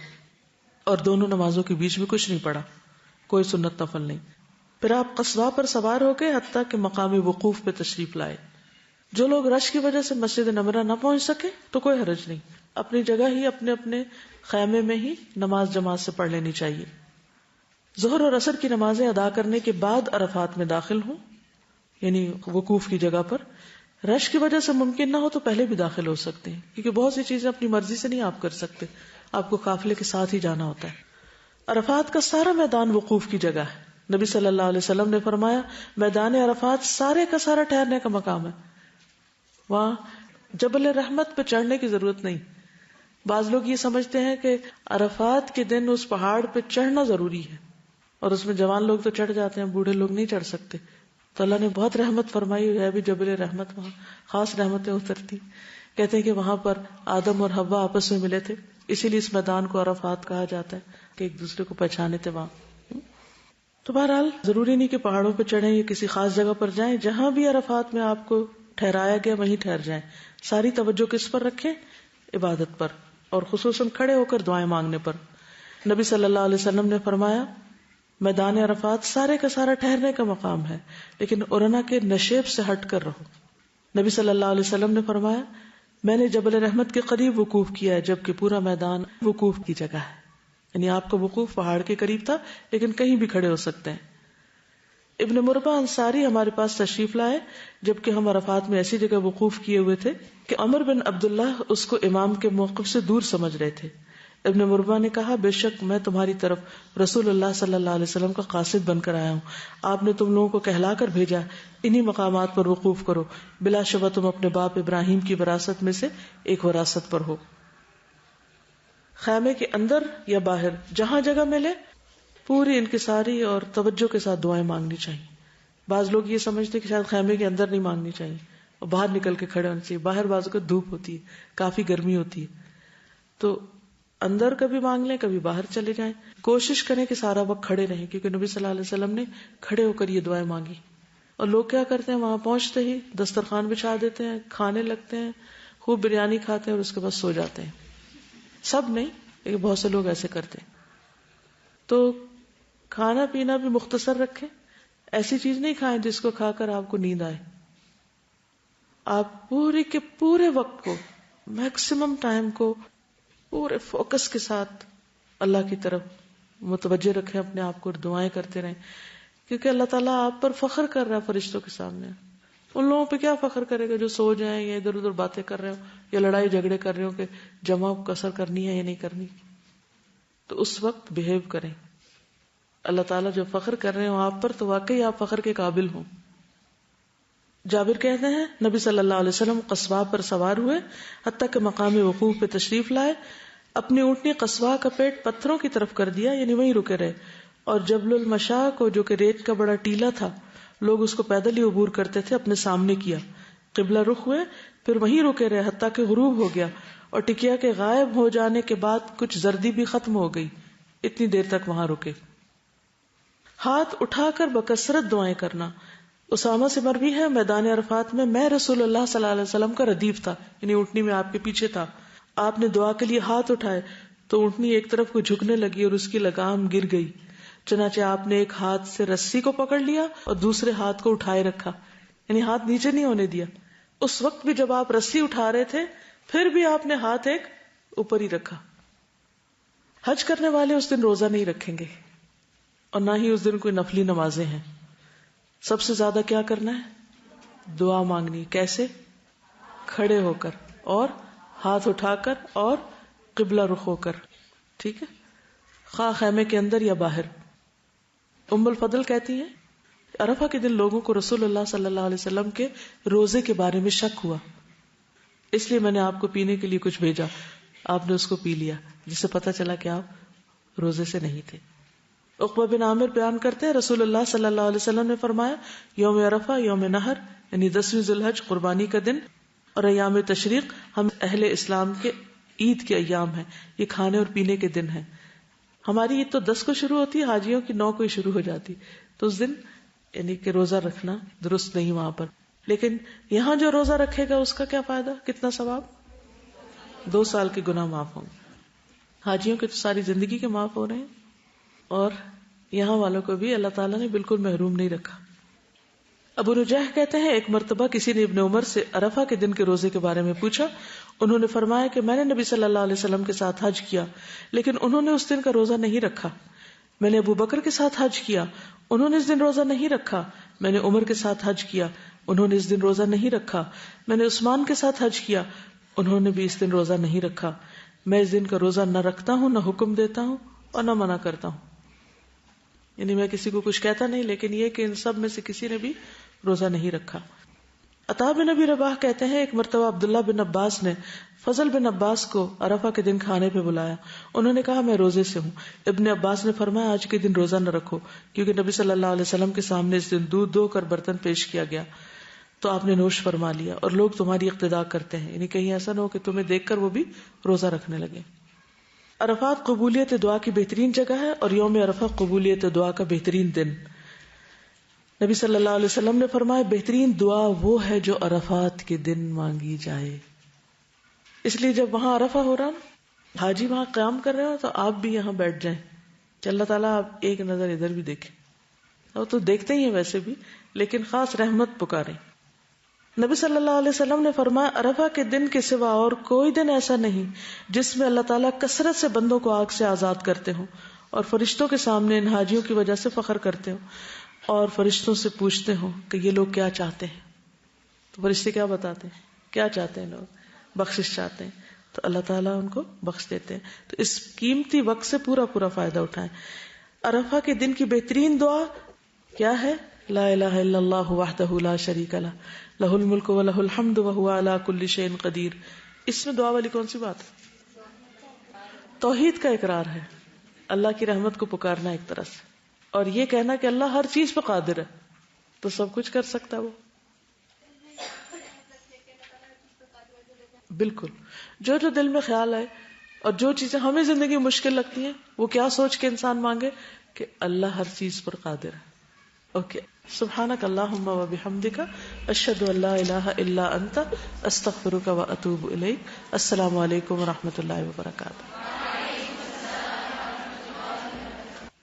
B: اور دونوں نمازوں کے بیچ میں کچھ نہیں پڑھا، کوئی سنت نفل نہیں۔ پھر آپ قصواء پر سوار ہو گئے حتیٰ کہ مقام وقوف پہ تشریف لائے۔ جو لوگ رش کی وجہ سے مسجد نمرہ نہ پہنچ سکے تو کوئی حرج نہیں، اپنی جگہ ہی اپنے اپنے خیمے میں ہی نماز جماعت سے پڑھ لینی چاہیے۔ ظہر اور عصر کی نمازیں ادا کرنے کے بعد عرفات میں داخل ہوں، یعنی وقوف کی جگہ پر۔ رش کی وجہ سے ممکن نہ ہو تو پہلے بھی داخل ہو سکتے ہیں، کیونکہ بہت سی چیزیں اپنی مرضی سے نہیں آپ کر سکتے، آپ کو قافلے کے ساتھ ہی جانا ہوتا ہے۔ عرفات کا سارا میدان وقوف کی جگہ ہے۔ نبی صلی اللہ علیہ وسلم نے فرمایا میدان عرفات سارے کا سارا ٹھہرنے کا مقام ہے، وہاں جبل رحمت پہ چڑھنے کی ضرورت نہیں۔ بعض لوگ یہ سمجھتے ہیں کہ عرفات کے دن اس پہاڑ پہ چڑھنا ضروری ہے، اور اس میں جوان لوگ تو چڑھ جاتے ہیں، بوڑھے لوگ نہیں چڑھ سکتے۔ تو اللہ نے بہت رحمت فرمائی ہے بھی جبل رحمت، وہاں خاص رحمتیں اترتی۔ کہتے ہیں کہ وہاں پر آدم اور حوا آپس میں ملے تھے، اسی لیے اس میدان کو عرفات کہا جاتا ہے کہ ایک دوسرے کو پہچانے تھے وہاں۔ تو بہرحال ضروری نہیں کہ پہاڑوں پہ چڑھیں یا کسی خاص جگہ پر جائیں، جہاں بھی عرفات میں آپ کو ٹھہرایا گیا وہیں ٹھہر جائیں۔ ساری توجہ کس پر رکھیں؟ عبادت پر، اور خصوصاً کھڑے ہو کر دعائیں مانگنے پر۔ نبی صلی اللہ علیہ وسلم نے فرمایا میدان عرفات سارے کا سارا ٹھہرنے کا مقام ہے، لیکن ارنا کے نشیب سے ہٹ کر رہو۔ نبی صلی اللہ علیہ وسلم نے فرمایا میں نے جبل رحمت کے قریب وقوف کیا ہے، جبکہ پورا میدان وقوف کی جگہ ہے، یعنی آپ کا وقوف پہاڑ کے قریب تھا لیکن کہیں بھی کھڑے ہو سکتے ہیں۔ ابن مربع انصاری ہمارے پاس تشریف لائے جبکہ ہم عرفات میں ایسی جگہ وقوف کیے ہوئے تھے کہ عمر بن عبداللہ اس کو امام کے موقف سے دور سمجھ رہے تھے۔ ابن مربع نے کہا بے شک میں تمہاری طرف رسول اللہ صلی اللہ علیہ وسلم کا قاصد بن کر آیا ہوں، آپ نے تم لوگوں کو کہلا کر بھیجا انہی مقامات پر وقوف کرو، بلا شبہ تم اپنے باپ ابراہیم کی وراثت میں سے ایک وراثت پر ہو۔ خیمے کے اندر یا باہر جہاں جگہ ملے پوری انکساری اور توجہ کے ساتھ دعائیں مانگنی چاہیے۔ بعض لوگ یہ سمجھتے کہ شاید خیمے کے اندر نہیں مانگنی چاہیے اور باہر نکل کے کھڑے ہونے چاہیے، باہر بعض کو دھوپ ہوتی ہے، کافی گرمی ہوتی ہے، تو اندر کبھی مانگ لیں کبھی باہر چلے جائیں۔ کوشش کریں کہ سارا وقت کھڑے رہیں، کیونکہ نبی صلی اللہ علیہ وسلم نے کھڑے ہو کر یہ دعائیں مانگی۔ اور لوگ کیا کرتے ہیں وہاں پہنچتے ہی دسترخوان بچھا دیتے ہیں، کھانے لگتے ہیں، خوب بریانی کھاتے ہیں اور اس کے بعد سو جاتے ہیں۔ سب نہیں لیکن بہت سے لوگ ایسے کرتے ہیں۔ تو کھانا پینا بھی مختصر رکھیں، ایسی چیز نہیں کھائیں جس کو کھا کر آپ کو نیند آئے۔ آپ پورے کے پورے وقت کو، میکسیمم ٹائم کو پورے فوکس کے ساتھ اللہ کی طرف متوجہ رکھیں اپنے آپ کو، اور دعائیں کرتے رہیں، کیونکہ اللہ تعالیٰ آپ پر فخر کر رہا ہے فرشتوں کے سامنے۔ ان لوگوں پہ کیا فخر کرے گا جو سو جائیں یا ادھر ادھر باتیں کر رہے ہو یا لڑائی جھگڑے کر رہے ہو کہ جمع کسر کرنی ہے یا نہیں کرنی۔ تو اس وقت بہیو کریں، اللہ تعالیٰ جو فخر کر رہے ہوں آپ پر تو واقعی آپ فخر کے قابل ہوں۔ جابر کہتے ہیں نبی صلی اللہ علیہ وسلم قصواء پر سوار ہوئے حتیٰ کہ مقام وقوف پہ تشریف لائے، اپنی اونٹنی قصواء کا پیٹ پتھروں کی طرف کر دیا، یعنی وہیں رکے رہے، اور جبل المشاء کو جو کہ ریت کا بڑا ٹیلا تھا، لوگ اس کو پیدل ہی عبور کرتے تھے، اپنے سامنے کیا، قبلہ رخ ہوئے، پھر وہیں رکے رہے حتیٰ کہ غروب ہو گیا، اور ٹکیا کے غائب ہو جانے کے بعد کچھ زردی بھی ختم ہو گئی، اتنی دیر تک وہاں رکے۔ ہاتھ اٹھا کر بکثرت دعائیں کرنا۔ اسامہ سے مروی ہے میدان عرفات میں رسول اللہ صلی اللہ علیہ وسلم کا ردیف تھا، یعنی اونٹنی میں آپ کے پیچھے تھا، آپ نے دعا کے لیے ہاتھ اٹھائے تو اونٹنی ایک طرف کو جھکنے لگی اور اس کی لگام گر گئی، چنانچہ آپ نے ایک ہاتھ سے رسی کو پکڑ لیا اور دوسرے ہاتھ کو اٹھائے رکھا، یعنی ہاتھ نیچے نہیں ہونے دیا۔ اس وقت بھی جب آپ رسی اٹھا رہے تھے پھر بھی آپ نے ہاتھ ایک اوپر ہی رکھا۔ حج کرنے والے اس دن روزہ نہیں رکھیں گے اور نہ ہی اس دن کوئی نفلی نمازیں ہیں. سب سے زیادہ کیا کرنا ہے؟ دعا مانگنی. کیسے؟ کھڑے ہو کر اور ہاتھ اٹھا کر اور قبلہ رخ ہو کر. ٹھیک ہے، خواہ خیمے کے اندر یا باہر. ام الفضل کہتی ہیں عرفہ کے دن لوگوں کو رسول اللہ صلی اللہ علیہ وسلم کے روزے کے بارے میں شک ہوا، اس لیے میں نے آپ کو پینے کے لیے کچھ بھیجا. آپ نے اس کو پی لیا، جس سے پتہ چلا کہ آپ روزے سے نہیں تھے. عقبہ بن عامر بیان کرتے ہیں رسول اللہ صلی اللہ علیہ وسلم نے فرمایا یوم عرفہ یوم نحر یعنی 10ویں ذی الحج قربانی کا دن اور ایام تشریق ہم اہل اسلام کے عید کے ایام ہیں، یہ کھانے اور پینے کے دن ہیں. ہماری عید تو 10 کو شروع ہوتی ہے، حاجیوں کی 9 کو ہی شروع ہو جاتی، تو اس دن یعنی کہ روزہ رکھنا درست نہیں وہاں پر. لیکن یہاں جو روزہ رکھے گا اس کا کیا فائدہ، کتنا ثواب؟ 2 سال کے گناہ معاف ہوں گے. حاجیوں کے تو ساری زندگی کے معاف ہو رہے ہیں اور یہاں والوں کو بھی اللہ تعالیٰ نے بالکل محروم نہیں رکھا. ابو نجیح کہتے ہیں ایک مرتبہ کسی نے ابن عمر سے عرفہ کے دن کے روزے کے بارے میں پوچھا. انہوں نے فرمایا کہ میں نے نبی صلی اللہ علیہ وسلم کے ساتھ حج کیا لیکن انہوں نے اس دن کا روزہ نہیں رکھا. میں نے ابو بکر کے ساتھ حج کیا، انہوں نے اس دن روزہ نہیں رکھا. میں نے عمر کے ساتھ حج کیا، انہوں نے اس دن روزہ نہیں رکھا. میں نے عثمان کے ساتھ حج کیا، انہوں نے بھی اس دن روزہ نہیں رکھا. میں اس دن کا روزہ نہ رکھتا ہوں، نہ حکم دیتا ہوں اور نہ منع کرتا ہوں. یعنی میں کسی کو کچھ کہتا نہیں، لیکن یہ کہ ان سب میں سے کسی نے بھی روزہ نہیں رکھا. عطا بن ابی رباح کہتے ہیں ایک مرتبہ عبداللہ بن عباس نے فضل بن عباس کو عرفہ کے دن کھانے پہ بلایا. انہوں نے کہا میں روزے سے ہوں. ابن عباس نے فرمایا آج کے دن روزہ نہ رکھو، کیونکہ نبی صلی اللہ علیہ وسلم کے سامنے اس دن دودھ دو کر برتن پیش کیا گیا تو آپ نے نوش فرما لیا اور لوگ تمہاری اقتداء کرتے ہیں، یعنی کہیں ایسا نہ ہو کہ تمہیں دیکھ کر وہ بھی روزہ رکھنے لگے. عرفات قبولیت دعا کی بہترین جگہ ہے اور یوم عرفہ قبولیت دعا کا بہترین دن. نبی صلی اللہ علیہ وسلم نے فرمایا بہترین دعا وہ ہے جو عرفات کے دن مانگی جائے. اس لیے جب وہاں عرفہ ہو رہا نا، حاجی وہاں قیام کر رہے ہو تو آپ بھی یہاں بیٹھ جائیں کہ اللہ تعالیٰ آپ ایک نظر ادھر بھی دیکھیں. اور تو دیکھتے ہی ہیں ویسے بھی، لیکن خاص رحمت پکاریں. نبی صلی اللہ علیہ وسلم نے فرمایا عرفہ کے دن کے سوا اور کوئی دن ایسا نہیں جس میں اللہ تعالیٰ کثرت سے بندوں کو آگ سے آزاد کرتے ہوں اور فرشتوں کے سامنے ان حاجیوں کی وجہ سے فخر کرتے ہوں اور فرشتوں سے پوچھتے ہوں کہ یہ لوگ کیا چاہتے ہیں. تو فرشتے کیا بتاتے ہیں؟ کیا چاہتے ہیں لوگ؟ بخشش چاہتے ہیں، تو اللہ تعالیٰ ان کو بخش دیتے ہیں. تو اس قیمتی وقت سے پورا فائدہ اٹھائیں. عرفہ کے دن کی بہترین دعا کیا ہے؟ لا الہ الا اللہ وحدہ لا شریک لہ لہ الملک ولہ الحمد وہو علی کل شیء قدیر. اس میں دعا والی کون سی بات ہے؟ توحید کا اقرار ہے، اللہ کی رحمت کو پکارنا ایک طرح سے، اور یہ کہنا کہ اللہ ہر چیز پہ قادر ہے، تو سب کچھ کر سکتا ہے وہ. بالکل جو دل میں خیال آئے اور جو چیزیں ہمیں زندگی مشکل لگتی ہیں وہ کیا سوچ کے انسان مانگے کہ اللہ ہر چیز پر قادر ہے. اوکے، سبحانک اللہم و بحمدک اشہد ان لا الہ الا انت استغفرک و اتوب الیک. السلام علیکم و رحمۃ اللہ وبرکاتہ.